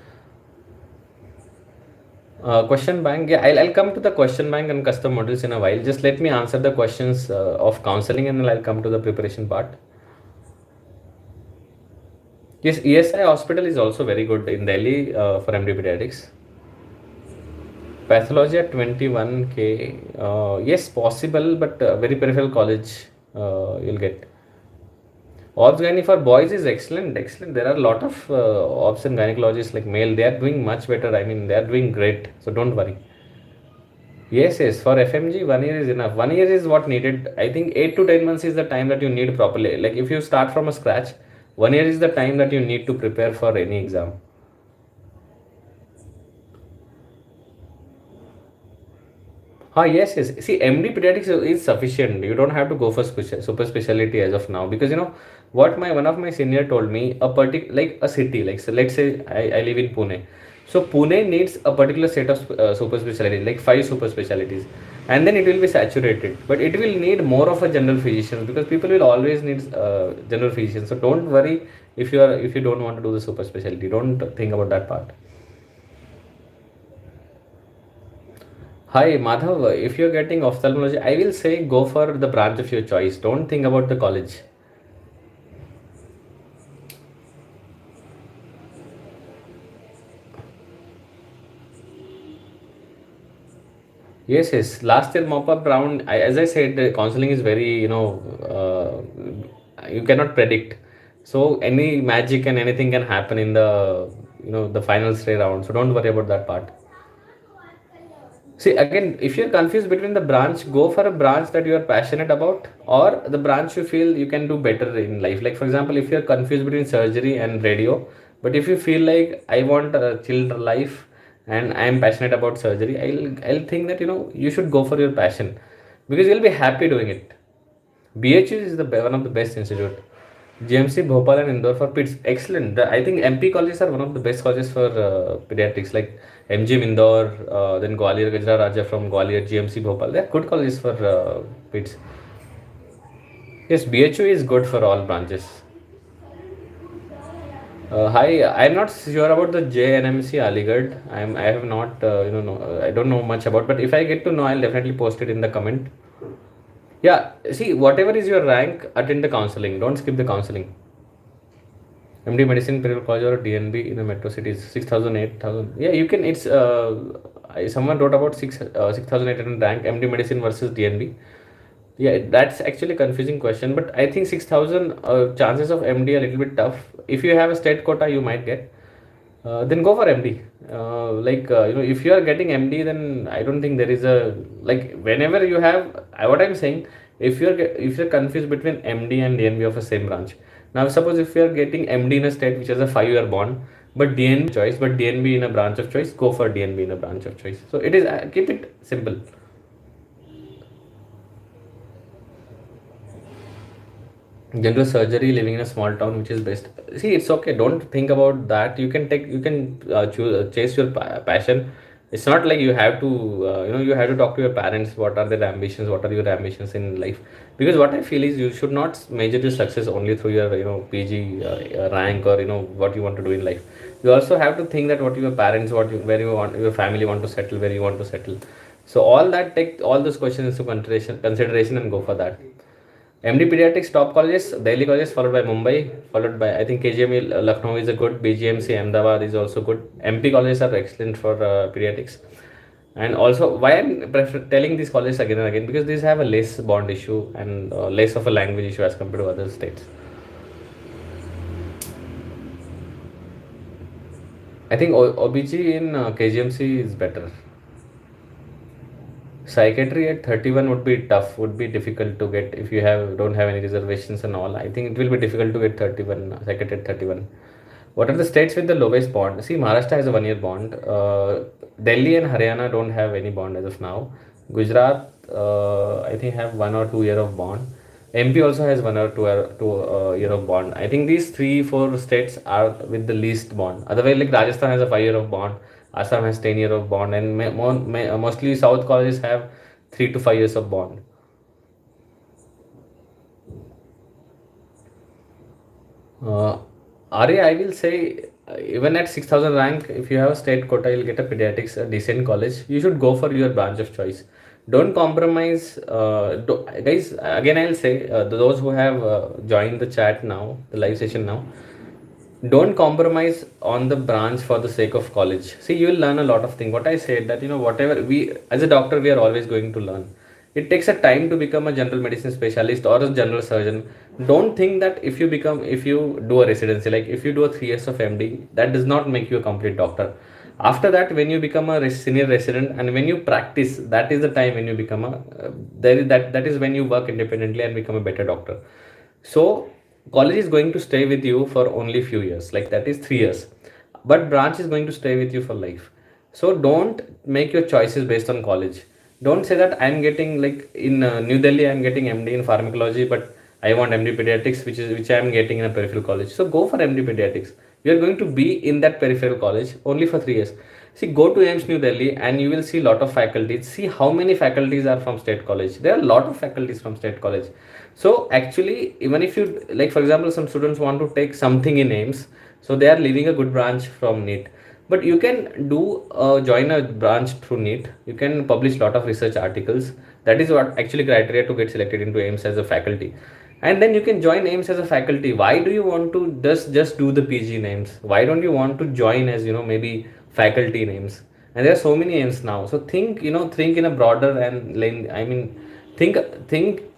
Question bank. Yeah, I'll come to the question bank and custom models in a while. Just let me answer the questions of counseling, and then I'll come to the preparation part. Yes, ESI hospital is also very good in Delhi for MD pediatrics. Pathology at 21K. Yes, possible, but very peripheral college you'll get. Obs gynae for boys is excellent, excellent. There are a lot of obs and gynecologists like male. They are doing much better. I mean, they are doing great. So don't worry. Yes, yes. For FMG, 1 year is enough. 1 year is what needed. I think 8 to 10 months is the time that you need properly. Like if you start from a scratch, 1 year is the time that you need to prepare for any exam. Yes, yes. See, MD pediatrics is sufficient. You don't have to go for super specialty as of now, because what my one of my senior told me, a particular like a city, like so let's say I live in Pune. So Pune needs a particular set of super specialties, like 5 super specialties, and then it will be saturated. But it will need more of a general physician, because people will always need general physicians. So don't worry if you don't want to do the super specialty. Don't think about that part. Hi, Madhav. If you're getting ophthalmology, I will say go for the branch of your choice. Don't think about the college. Yes, yes. Last year mop up round, as I said, the counseling is very, you cannot predict. So any magic and anything can happen in the, the final stay round. So don't worry about that part. See, again, if you're confused between the branch, go for a branch that you are passionate about, or the branch you feel you can do better in life. Like, for example, if you're confused between surgery and radio, but if you feel like I want a chilled life and I'm passionate about surgery, I'll think that you should go for your passion because you'll be happy doing it. BHU is one of the best institute. GMC Bhopal and Indore for peds, excellent. I think MP colleges are one of the best colleges for pediatrics, like MGM Indore, then Gwalior Gajra Raja from Gwalior, GMC Bhopal. They're good colleges for peds. Yes, BHU is good for all branches. Hi, I'm not sure about the JNMC Aligarh. I have not I don't know much about, but if I get to know, I'll definitely post it in the comment. Yeah, see, whatever is your rank, attend the counseling. Don't skip the counseling. MD Medicine, Imperial College or DNB in the metro cities, 6,000, 8,000. Yeah, you can. It's someone wrote about 6,800 rank MD Medicine versus DNB. Yeah, that's actually a confusing question, but I think 6,000 chances of MD a little bit tough. If you have a state quota, you might get. Then go for MD. If you are getting MD, then I don't think there is a like whenever you have. What I'm saying, if you're confused between MD and DNB of a same branch. Now, suppose if you are getting MD in a state which has a 5-year bond, but DNB choice, but DNB in a branch of choice, go for DNB in a branch of choice. So it is keep it simple. General surgery, living in a small town, which is best. See, it's okay, don't think about that. You can chase your passion. It's not like you have to you have to talk to your parents what are their ambitions, what are your ambitions in life, because what I feel is you should not measure your success only through your PG rank, or what you want to do in life. You also have to think that what your parents, where you want your family want to settle, where you want to settle. So all that, take all those questions into consideration and go for that. MD Pediatrics top colleges, Delhi colleges followed by Mumbai, followed by I think KGM Lucknow is a good, BGMC Ahmedabad is also good. MP colleges are excellent for pediatrics. And also, why I'm telling these colleges again and again, because these have a less bond issue and less of a language issue as compared to other states. I think OBG in KGMC is better. Psychiatry at 31 would be tough, would be difficult to get if you don't have any reservations and all. I think it will be difficult to get 31 psychiatry at 31. What are the states with the lowest bond? See, Maharashtra has a 1-year bond. Delhi and Haryana don't have any bond as of now. Gujarat, I think, have 1 or 2 year of bond. MP also has 1 or 2 year of bond. I think these 3-4 states are with the least bond. Otherwise, like Rajasthan has a 5-year of bond. Assam has 10-year of bond, and mostly South colleges have 3 to 5 years of bond. Arya, I will say, even at 6,000 rank, if you have a state quota, you'll get a pediatrics, a decent college. You should go for your branch of choice. Don't compromise. Guys, again, I'll say, those who have joined the chat now, the live session now, don't compromise on the branch for the sake of college. See, you will learn a lot of things. What I said that whatever we as a doctor, we are always going to learn. It takes a time to become a general medicine specialist or a general surgeon. Don't think that if you do a residency, like if you do a 3 years of MD, that does not make you a complete doctor. After that, when you become a senior resident and when you practice, that is the time when you become that is when you work independently and become a better doctor. So college is going to stay with you for only few years, like that is 3 years, but branch is going to stay with you for life. So don't make your choices based on college. Don't say that I'm getting, like in New Delhi, I'm getting MD in pharmacology, but I want MD pediatrics, which I'm getting in a peripheral college. So go for MD pediatrics. You're going to be in that peripheral college only for 3 years. See, go to AIMS New Delhi and you will see a lot of faculties. See how many faculties are from state college. There are a lot of faculties from state college. So actually, even if you, like for example, some students want to take something in AIMS, so they are leaving a good branch from NEET. But you can join a branch through NEET. You can publish a lot of research articles. That is what actually criteria to get selected into AIMS as a faculty. And then you can join AIMS as a faculty. Why do you want to just do the PG in AIMS? Why don't you want to join as maybe faculty in AIMS? And there are so many AIMS now. So think in a broader and lane. I mean, think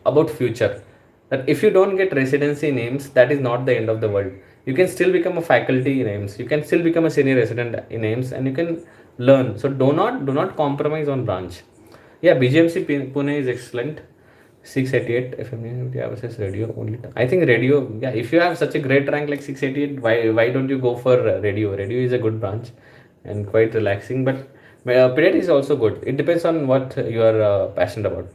about future. That if you don't get residency in AIMS, that is not the end of the world. You can still become a faculty in AIMS. You can still become a senior resident in AIMS, and you can learn. So do not compromise on branch. Yeah, BGMC Pune is excellent. 688 FM yeah, versus radio only. I think radio. Yeah, if you have such a great rank like 688, why don't you go for radio? Radio is a good branch and quite relaxing. But pediatrics is also good. It depends on what you are passionate about.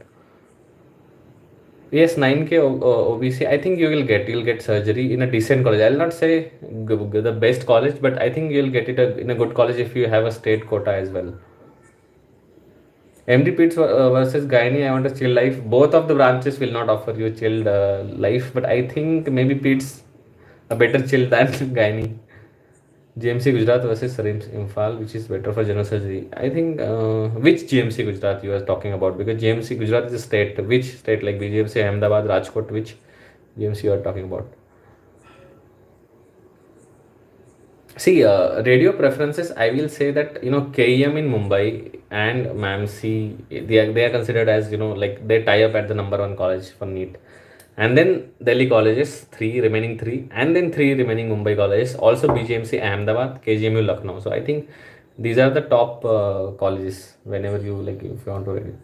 Yes, 9K OBC. I think you'll get surgery in a decent college. I'll not say the best college, but I think you'll get it in a good college if you have a state quota as well. MD Pits versus Gynae, I want a chill life. Both of the branches will not offer you a chilled life, but I think maybe Pits a better chill than Gynae. GMC Gujarat versus RIMS Imphal, which is better for general surgery. I think which GMC Gujarat you are talking about, because GMC Gujarat is a state. Which state, like BGMC Ahmedabad, Rajkot, which GMC you are talking about? See, radio preferences, I will say that, KEM in Mumbai and MAMC, they are considered as, like they tie up at the number one college for NEET. And then Delhi colleges, remaining three, and then three remaining Mumbai colleges, also BGMC Ahmedabad, KGMU Lucknow. So I think these are the top colleges whenever you like, if you want to read.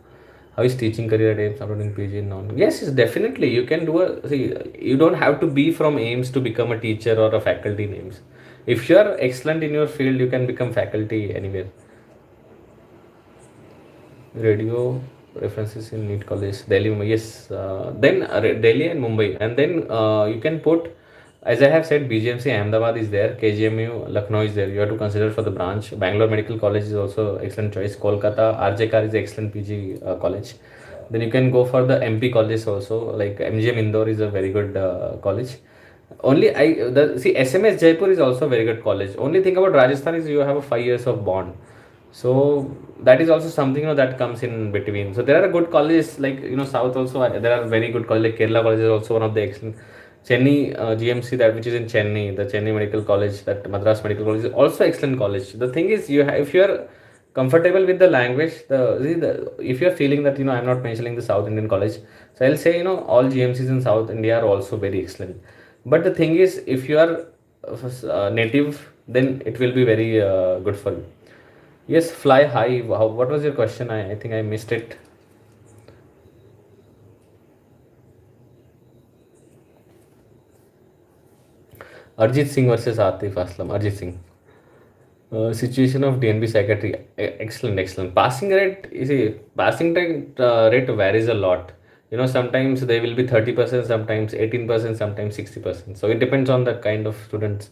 How is teaching career at AIMS after doing PG? Non. Yes, yes, definitely. You can do a. See, you don't have to be from AIMS to become a teacher or a faculty in AIMS. If you are excellent in your field, you can become faculty anywhere. Radio references in NEET college, Delhi, Mumbai. Yes, then Delhi and Mumbai, and then you can put, as I have said, BGMC Ahmedabad is there, KGMU Lucknow is there. You have to consider for the branch. Bangalore Medical College is also excellent choice. Kolkata RJKR is excellent PG college. Then you can go for the MP colleges also, like MGM Indore is a very good college. Only see, SMS Jaipur is also a very good college. Only thing about Rajasthan is you have a 5 years of bond. So that is also something, that comes in between. So there are good colleges like, South also. There are very good colleges like Kerala College is also one of the excellent. Chennai GMC, that which is in Chennai, the Chennai Medical College, that Madras Medical College is also excellent college. The thing is, if you are comfortable with the language, if you are feeling that, I'm not mentioning the South Indian college, so I'll say, all GMCs in South India are also very excellent. But the thing is, if you are native, then it will be very good for you. Yes, fly high. What was your question? I think I missed it. Arjit Singh versus Atif Aslam. Arjit Singh. Situation of DNB psychiatry. Excellent, excellent. Passing rate, you see, passing rate varies a lot. Sometimes they will be 30%, sometimes 18%, sometimes 60%. So it depends on the kind of students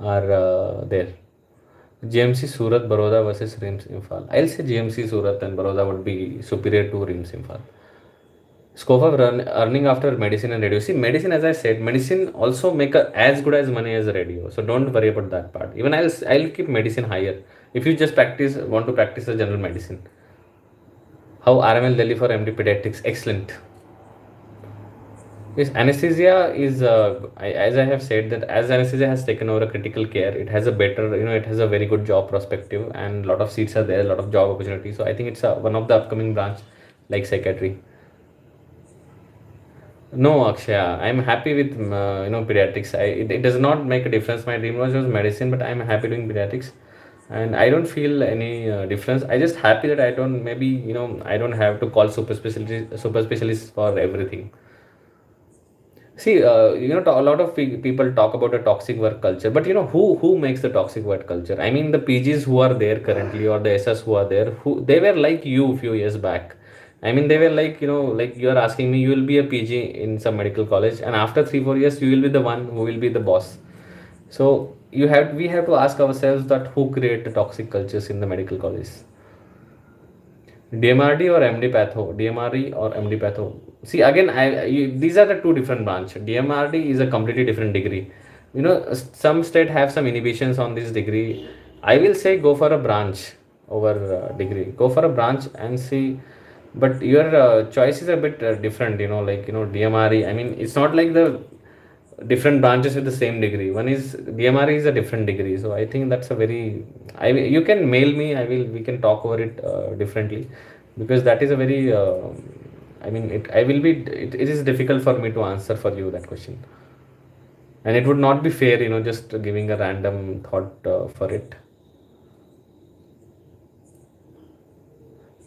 are there. GMC Surat Baroda versus RIMS Imphal. I'll say GMC Surat and Baroda would be superior to RIMS Imphal. Scope of earning after medicine and radio. See, medicine, as I said, medicine also make as good as money as radio. So don't worry about that part. Even I'll keep medicine higher. If you just want to practice the general medicine. How RML Delhi for MD pediatrics? Excellent. Yes, anesthesia is, as I have said, that as anesthesia has taken over a critical care, it has a better, it has a very good job perspective, and a lot of seats are there, a lot of job opportunities. So I think it's one of the upcoming branch like psychiatry. No, Akshaya, I'm happy with pediatrics. It does not make a difference. My dream was medicine, but I'm happy doing pediatrics, and I don't feel any difference. I just happy that I don't, maybe, I don't have to call super specialists for everything. See, a lot of people talk about a toxic work culture, but who makes the toxic work culture? I mean, the PGs who are there currently, or the SS who are there, who they were like you a few years back. I mean, they were like, like you are asking me, you will be a PG in some medical college, and after 3 4 years, you will be the one who will be the boss. So we have to ask ourselves that who create the toxic cultures in the medical college. DMRD or MD Patho? DMRE or MD Patho? See, again, these are the two different branch. DMRD is a completely different degree. Some state have some inhibitions on this degree. I will say go for a branch over degree. Go for a branch and see. But your choice is a bit different. Like DMRE. I mean, it's not like the different branches with the same degree. One is DMRE is a different degree. So I think that's a very. You can mail me. We can talk over it differently, because that is a very. I mean, it is difficult for me to answer for you that question, and it would not be fair, just giving a random thought for it.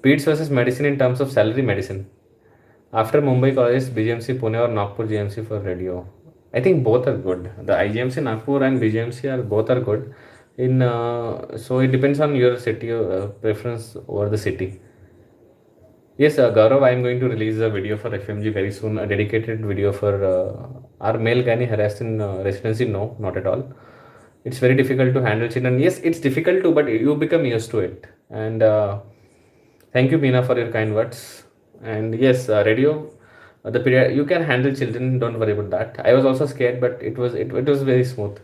Peds versus medicine in terms of salary medicine. After Mumbai colleges, BGMC Pune or Nagpur GMC for radio. I think both are good. The IGMC Nagpur and BGMC are both are good. So it depends on your city preference over the city. Yes, Gaurav, I am going to release a video for FMG very soon. A dedicated video for our male gynae harassed in residency. No, not at all. It's very difficult to handle children. Yes, it's difficult to, but you become used to it. And thank you, Meena, for your kind words. And yes, radio, the period you can handle children. Don't worry about that. I was also scared, but it was very smooth.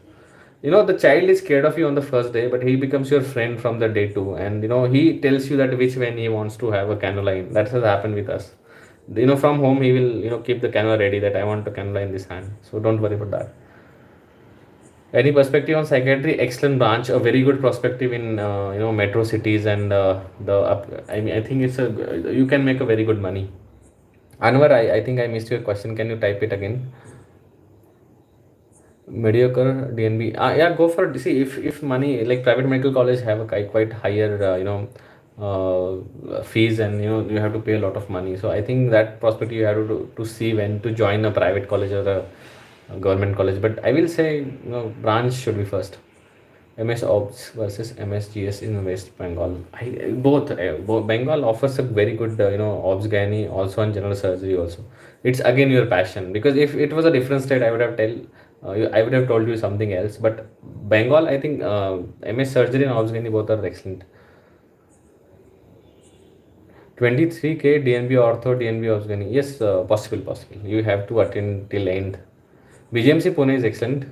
The child is scared of you on the first day, but he becomes your friend from the day two, and he tells you that which vein he wants to have a cannula in. That has happened with us. From home he will keep the cannula ready, that I want the cannula in this hand. So don't worry about that. Any perspective on psychiatry? Excellent branch, a very good perspective in metro cities and the up. I mean, I think you can make a very good money. Anwar, I think I missed your question. Can you type it again? Mediocre DNB. Yeah, go for it. See, if money, like private medical college have a quite higher fees, and you have to pay a lot of money. So I think that perspective you have to see when to join a private college or a government college. But I will say, branch should be first. MS Ops versus MSGS in West Bengal. Both Bengal offers a very good Ops Gynae also, and general surgery also. It's again your passion, because if it was a different state, I would have told you something else. But Bengal, I think MS surgery and Ops Gynae both are excellent. 23K DNB ortho, DNB Ops Gynae. Yes, possible. You have to attend till end. BGMC Pune is excellent.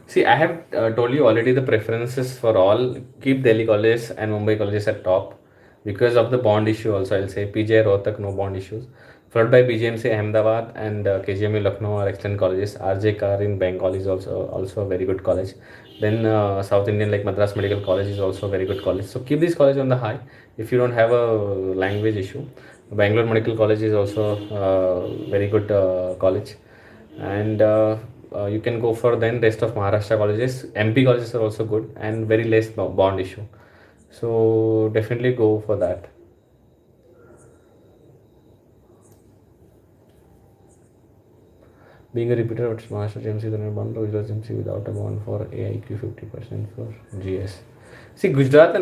See, I have told you already the preferences for all. Keep Delhi colleges and Mumbai colleges at top because of the bond issue. Also, I'll say PJ Rohtak, no bond issues. Followed by BGMC Ahmedabad and KGMU Lucknow are excellent colleges. RJ Kar in Bengal is also a very good college. Then South Indian like Madras Medical College is also a very good college. So keep this college on the high if you don't have a language issue. Bangalore Medical College is also very good college, and you can go for then rest of Maharashtra colleges. MP colleges are also good and very less bond issue. So definitely go for that. Being a repeater of Maharashtra GMC, then a bond Gujarat GMC without a bond for AIQ 50% for GS. See, Gujarat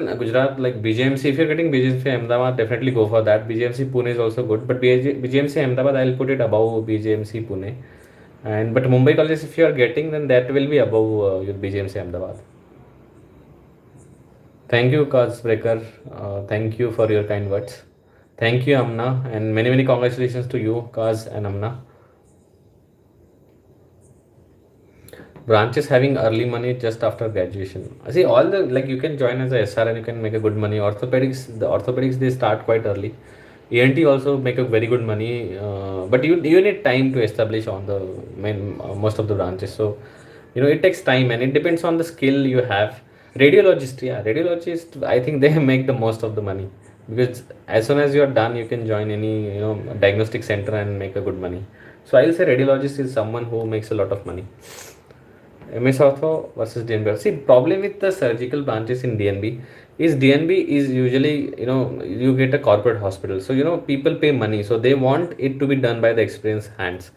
like BGMC. If you're getting BGMC Ahmedabad, definitely go for that. BGMC Pune is also good, but BGMC Ahmedabad, I'll put it above BGMC Pune. And but Mumbai colleges, if you are getting, then that will be above your BGMC Ahmedabad. Thank you, Cause Breaker. Thank you for your kind words. Thank you, Amna, and many congratulations to you, Cause and Amna. Branches having early money just after graduation. See, all the like you can join as a SR and you can make a good money. The orthopedics they start quite early. ENT also make a very good money, but you need time to establish on the most of the branches. So it takes time and it depends on the skill you have. Radiologist, I think they make the most of the money, because as soon as you are done, you can join any diagnostic center and make a good money. So I'll say radiologist is someone who makes a lot of money. MS Ortho versus DNB. See, problem with the surgical branches in DNB is DNB is usually, you get a corporate hospital. So, people pay money. So, they want it to be done by the experienced hands.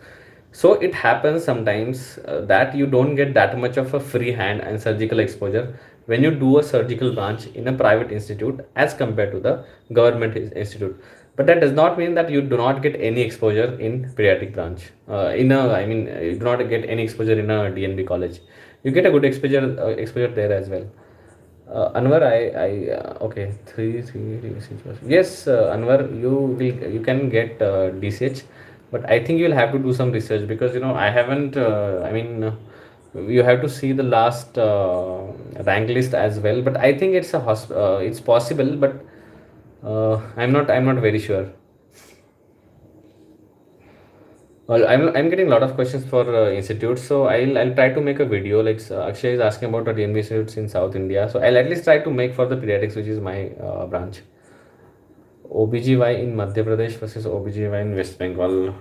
So, it happens sometimes that you don't get that much of a free hand and surgical exposure when you do a surgical branch in a private institute as compared to the government institute. But that does not mean that you do not get any exposure in pediatric branch. You do not get any exposure in a DNB college. You get a good exposure there as well. Anwar, okay, three. Yes, Anwar, you can get DCH, but I think you'll have to do some research, because I haven't. You have to see the last rank list as well. But I think it's possible, but I'm not very sure. Well, I'm getting a lot of questions for institutes, so I'll try to make a video. Like Akshay is asking about the DNB institutes in South India, so I'll at least try to make for the pediatrics, which is my branch. OBGY in Madhya Pradesh versus OBGY in West Bengal.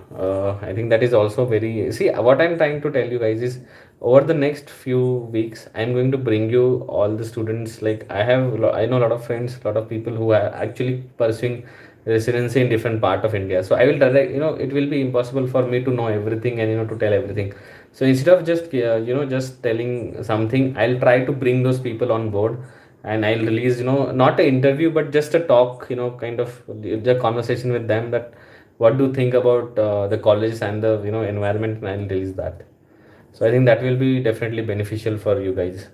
I think that is also very. See, what I'm trying to tell you guys is over the next few weeks, I'm going to bring you all the students. Like I know a lot of friends, a lot of people who are actually pursuing residency in different part of India. So I will direct. It will be impossible for me to know everything and to tell everything. So instead of just just telling something, I'll try to bring those people on board, and I'll release, not an interview, but just a talk, kind of the conversation with them, that what do you think about the colleges and the environment, and I'll release that. So I think that will be definitely beneficial for you guys.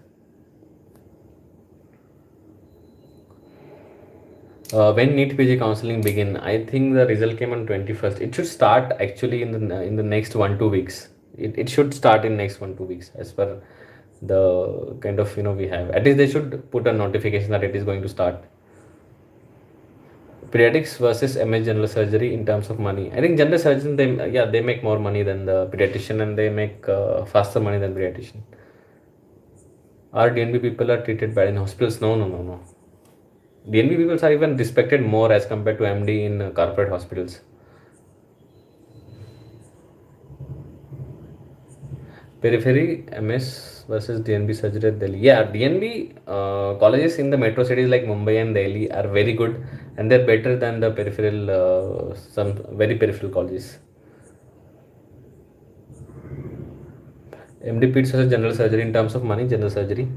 When NEET PG counseling begin? I think the result came on 21st. It should start actually in the next 1 2 weeks. It should start in next 1 2 weeks as per the kind of we have. At least they should put a notification that it is going to start. Pediatrics versus MS general surgery in terms of money. I think general surgeons, they make more money than the pediatrician, and they make faster money than pediatrician. Are DNB people are treated bad in hospitals? No, no, no, no. DNB people are even respected more as compared to MD in corporate hospitals. Periphery MS versus DNB surgery at Delhi. Yeah, DNB colleges in the metro cities like Mumbai and Delhi are very good, and they're better than the peripheral, some very peripheral colleges. MD Peds versus general surgery in terms of money, general surgery.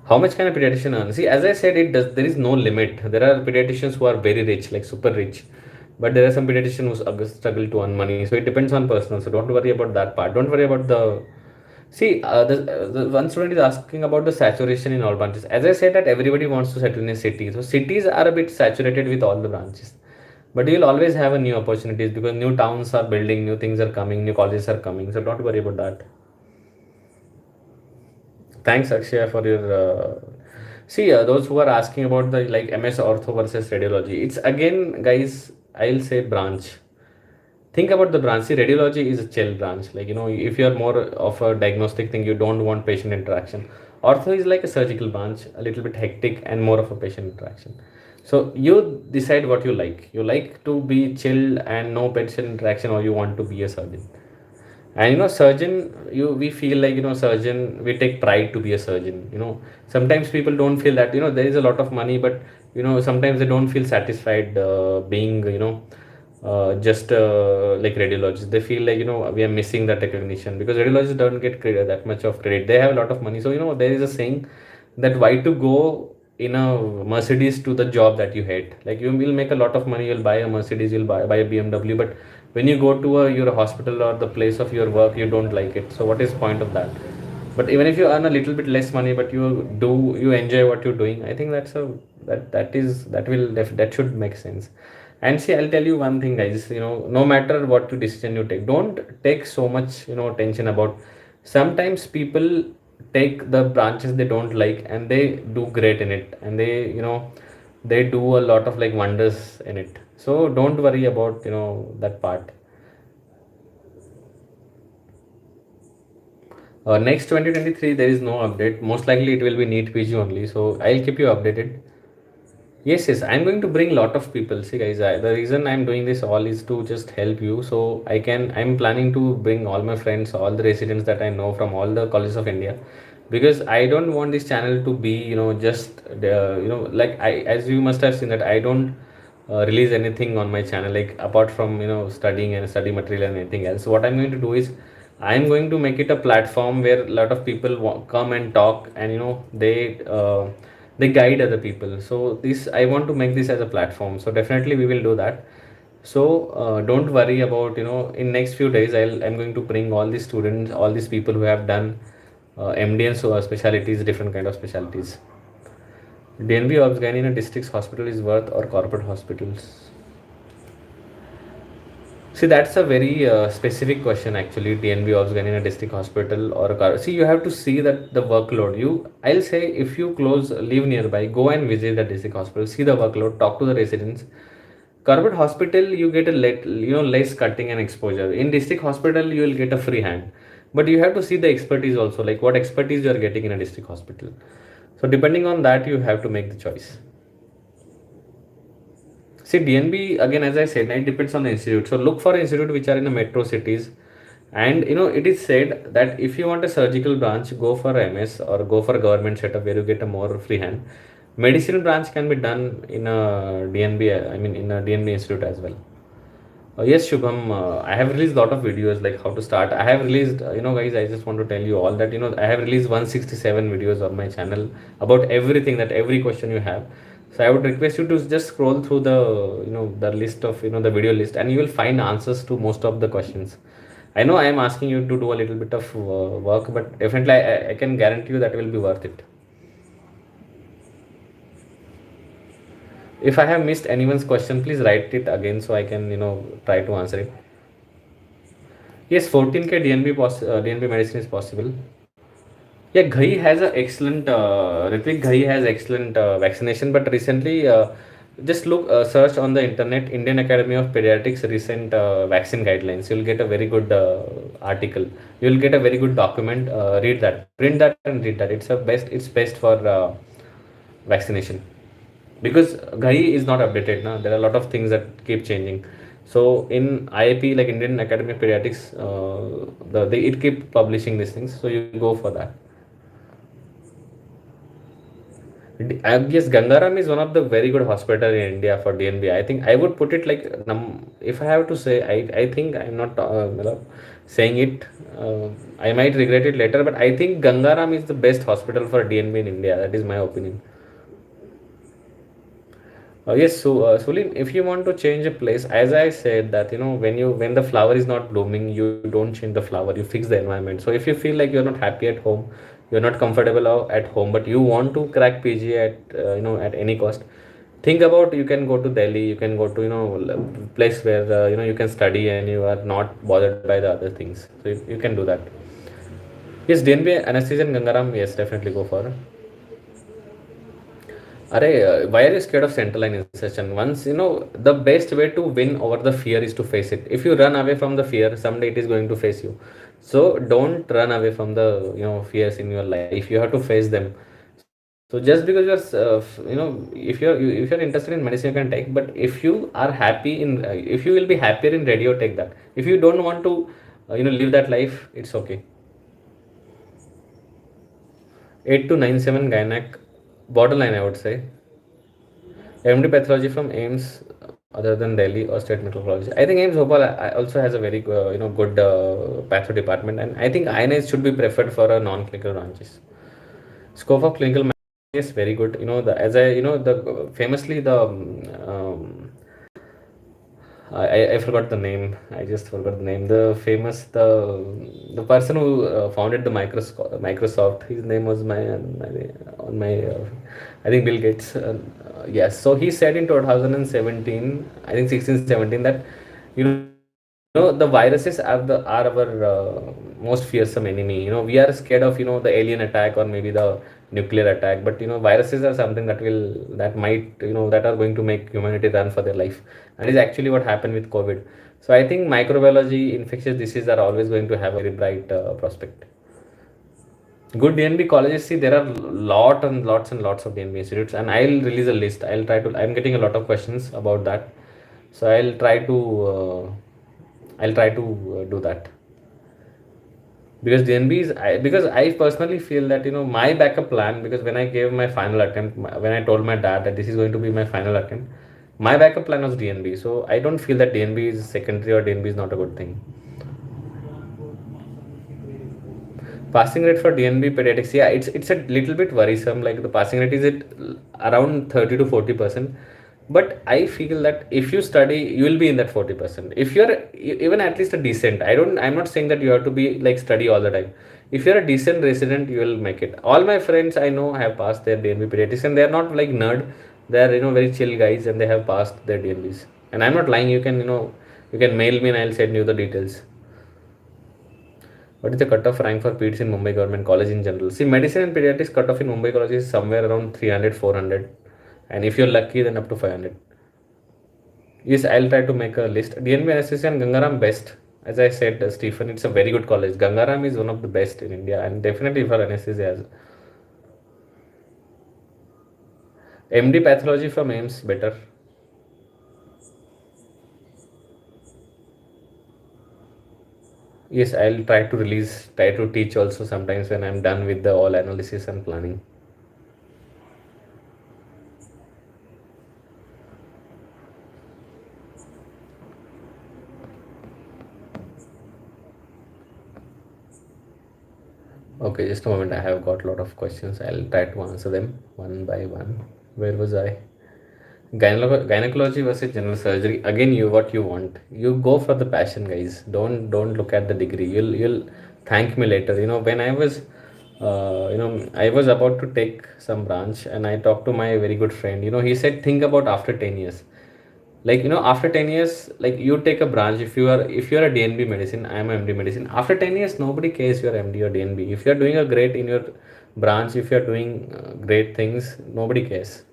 How much can a pediatrician earn? See, as I said, there is no limit. There are pediatricians who are very rich, like super rich, but there are some pediatricians who struggle to earn money. So it depends on personal. So don't worry about that part. Don't worry about the. See, the one student is asking about the saturation in all branches. As I said, that everybody wants to settle in a city. So cities are a bit saturated with all the branches. But you'll always have a new opportunities because new towns are building, new things are coming, new colleges are coming. So don't worry about that. Thanks, Akshay, for your. See, those who are asking about the like MS Ortho versus radiology, it's again, guys. I'll say branch. Think about the branch. See, radiology is a chill branch. Like if you're more of a diagnostic thing, you don't want patient interaction. Ortho is like a surgical branch, a little bit hectic and more of a patient interaction. So you decide what you like. You like to be chill and no patient interaction, or you want to be a surgeon. And surgeon, we feel like surgeon, we take pride to be a surgeon. Sometimes people don't feel that there is a lot of money, but sometimes they don't feel satisfied being just like radiologists. They feel like we are missing that recognition because radiologists don't get credit, that much of credit. They have a lot of money. So there is a saying that why to go in a Mercedes to the job that you hate. Like you will make a lot of money, you'll buy a Mercedes, you'll buy a BMW, but when you go to your hospital or the place of your work, you don't like it. So what is point of that? But even if you earn a little bit less money, but you enjoy what you're doing, I think that should make sense. And see, I'll tell you one thing, guys. No matter what decision you take, don't take so much tension about. Sometimes people take the branches they don't like and they do great in it, and they do a lot of like wonders in it. So don't worry about that part. Next 2023 there is no update. Most likely it will be NEET PG only. So I'll keep you updated. Yes, yes, I'm going to bring a lot of people. See, guys, the reason I'm doing this all is to just help you. So I'm planning to bring all my friends, all the residents that I know from all the colleges of India, because I don't want this channel to be, just like as you must have seen that I don't release anything on my channel, like apart from studying and study material and anything else. So what I'm going to do is I'm going to make it a platform where a lot of people come and talk, and they guide other people. So this I want to make this as a platform. So definitely we will do that. So don't worry about in next few days I'm going to bring all these students, all these people who have done MD and so specialties, different kind of specialties. DNB Obsgyn in a district's hospital is worth or corporate hospitals? See, that's a very specific question actually. DNB Obsgyn in a district hospital or a car. See, you have to see that the workload. I'll say if you live nearby, go and visit the district hospital, see the workload, talk to the residents. Corporate hospital, you get less cutting and exposure. In district hospital, you will get a free hand, but you have to see the expertise also, like what expertise you are getting in a district hospital. So depending on that, you have to make the choice. See, DNB again, as I said, it depends on the institute. So look for institute which are in the metro cities. And it is said that if you want a surgical branch, go for MS or go for a government setup where you get a more free hand. Medicine branch can be done in a DNB, I mean in a DNB institute as well. Yes, Shubham, I have released a lot of videos like how to start. I have released, guys, I just want to tell you all that, I have released 167 videos on my channel about everything, that every question you have. So I would request you to just scroll through the list of, the video list, and you will find answers to most of the questions. I know I am asking you to do a little bit of work, but definitely I can guarantee you that will be worth it. If I have missed anyone's question, please write it again so I can, try to answer it. Yes, 14K DNB medicine is possible. Yeah, Ghai has a excellent, Ritvik Ghai has excellent vaccination, but recently, just search on the internet, Indian Academy of Pediatrics recent vaccine guidelines. You'll get a very good article. You'll get a very good document. Read that, print that, and read that. It's best for vaccination, because Ghai is not updated. Now there are a lot of things that keep changing. So in IAP, like Indian Academy of Pediatrics, they it keep publishing these things. So you go for that. Yes, Gangaram is one of the very good hospital in India for DNB. I think I would put it like, if I have to say, I think I'm not saying it. I might regret it later, but I think Gangaram is the best hospital for DNB in India. That is my opinion. Yes, so Sulin, if you want to change a place, as I said that when the flower is not blooming, you don't change the flower, you fix the environment. So if you feel like you're not happy at home, you're not comfortable at home, but you want to crack PG at any cost, think about, you can go to Delhi, you can go to place where you can study and you are not bothered by the other things. So you can do that. Yes, DNB anesthesia and Gangaram, yes, definitely go for. Why are you scared of central line insertion? Once, the best way to win over the fear is to face it. If you run away from the fear, someday it is going to face you. So don't run away from the, fears in your life. You have to face them. So just because if you're interested in medicine, you can take. But if you are happy if you will be happier in radio, take that. If you don't want to, live that life, it's okay. 8297 Gynac, borderline, I would say. MD pathology from AIMS, other than Delhi or state medical college. I think AIMS Bhopal also has a very good patho department, and I think INS should be preferred for a non-clinical branches. Scope of clinical is very good. The as I the famously the I forgot the name. I just forgot the name. The person who founded the Microsoft. His name was I think Bill Gates. Yes. So he said in 2017, I think 16, 17, that you the viruses are our most fearsome enemy. We are scared of the alien attack or maybe the nuclear attack, but viruses are something that might that are going to make humanity run for their life, and is actually what happened with COVID. So I think microbiology, infectious diseases are always going to have a very bright prospect. Good DNB colleges. See, there are lots and lots of DNB institutes, and I'll release a list. I'm getting a lot of questions about that, so I'll try to do that. Because DNB because I personally feel that my backup plan, because when I gave my final attempt, when I told my dad that this is going to be my final attempt, my backup plan was DNB. So I don't feel that DNB is secondary or DNB is not a good thing. Passing rate for DNB pediatrics, yeah, it's a little bit worrisome. Like the passing rate is at around 30 to 40%. But I feel that if you study, you will be in that 40%. If you're even at least a decent, I'm not saying that you have to be like study all the time. If you're a decent resident, you will make it. All my friends I know have passed their DNB pediatrics, and they're not like nerd. They're very chill guys, and they have passed their DNBs. And I'm not lying. You can mail me and I'll send you the details. What is the cutoff rank for PEDS in Mumbai Government College in general? See, medicine and pediatrics cutoff in Mumbai College is somewhere around 300, 400. And if you're lucky, then up to 500. Yes, I'll try to make a list. DNB anesthesia and Gangaram best. As I said, Stephen, it's a very good college. Gangaram is one of the best in India, and definitely for anesthesia. MD pathology from AIMS better. Yes, I'll try to teach also sometimes when I'm done with the all analysis and planning. Okay, just a moment. I have got a lot of questions. I'll try to answer them one by one. Where was I? Gynecology versus general surgery. Again, you what you want. You go for the passion, guys. Don't look at the degree. You'll thank me later. When I was, I was about to take some branch, and I talked to my very good friend. He said, think about after 10 years. Like after 10 years, like you take a branch. If you are a DNB medicine, I am a MD medicine. After 10 years, nobody cares you're MD or DNB. If you're doing a great in your branch, if you're doing great things, nobody cares.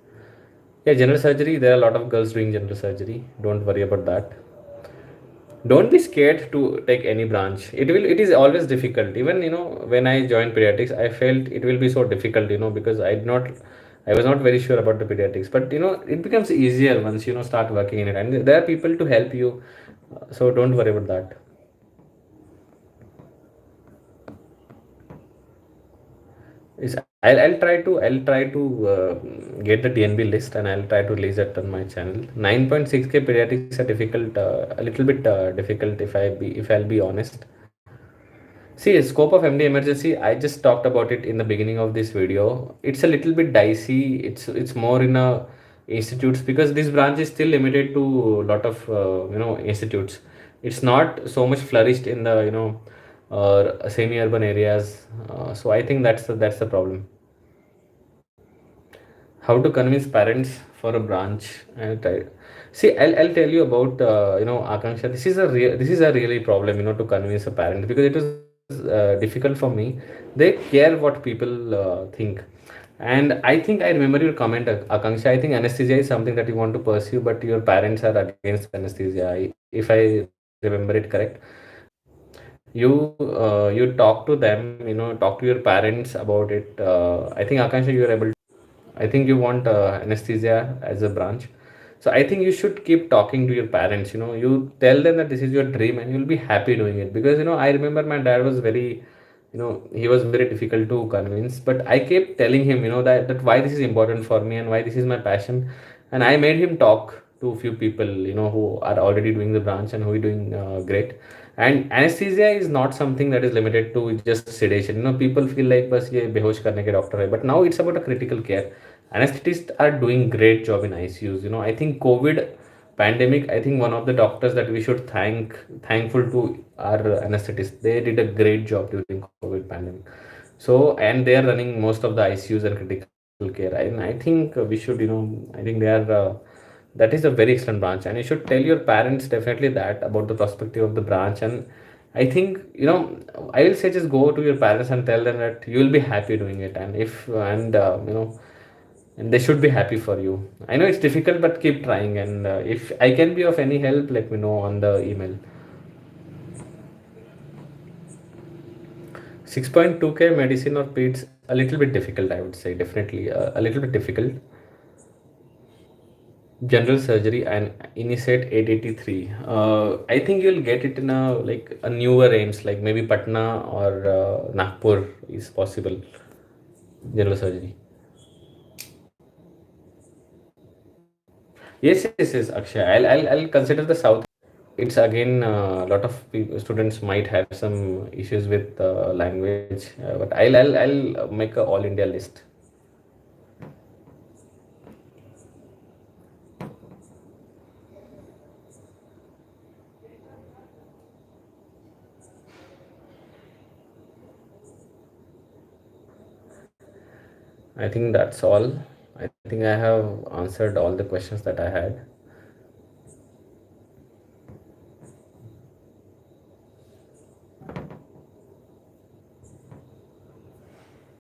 Yeah, general surgery. There are a lot of girls doing general surgery. Don't worry about that. Don't be scared to take any branch. It is always difficult. Even when I joined pediatrics, I felt it will be so difficult. Because I was not very sure about the pediatrics. But it becomes easier once start working in it, and there are people to help you. So don't worry about that. Is I'll try to get the DNB list, and I'll try to release it on my channel. 9.6K pediatrics are difficult, a little bit difficult if I'll be honest. See, scope of MD emergency, I just talked about it in the beginning of this video. It's a little bit dicey. It's more in a institutes, because this branch is still limited to a lot of institutes. It's not so much flourished in the semi-urban areas. So I think that's the problem. How to convince parents for a branch. And see, I'll tell you about Akanksha. This is a really problem, to convince a parent, because it was difficult for me. They care what people think. And I think I remember your comment, Akanksha. I think anesthesia is something that you want to pursue, but your parents are against anesthesia, if I remember it correct. You talk to them, talk to your parents about it. I think, Akanksha, you are able. I think you want anesthesia as a branch. So I think you should keep talking to your parents. You tell them that this is your dream, and you'll be happy doing it. Because I remember my dad was very, he was very difficult to convince. But I kept telling him, that why this is important for me and why this is my passion. And I made him talk to a few people, who are already doing the branch and who are doing great. And anesthesia is not something that is limited to just sedation. People feel like बस ये बेहोश करने के doctor है, but now it's about a critical care. Anesthetists are doing great job in ICUs. I think COVID pandemic, I think one of the doctors that we should thankful to are anesthetists. They did a great job during COVID pandemic. So, and they are running most of the ICUs and critical care. And I think we should, I think they are. That is a very excellent branch, and you should tell your parents definitely that about the perspective of the branch. And I think I will say just go to your parents and tell them that you will be happy doing it, and if and and they should be happy for you. I know it's difficult, but keep trying. And if I can be of any help, let me know on the email. 6.2K medicine or peds, a little bit difficult, I would say. Definitely a little bit difficult. General surgery and initiate 883. I think you'll get it in a newer aims, like maybe Patna or Nagpur is possible. General surgery. Yes, Akshay. I'll consider the south. It's again a lot of students might have some issues with language, but I'll make a all India list. I think that's all. I think I have answered all the questions that I had.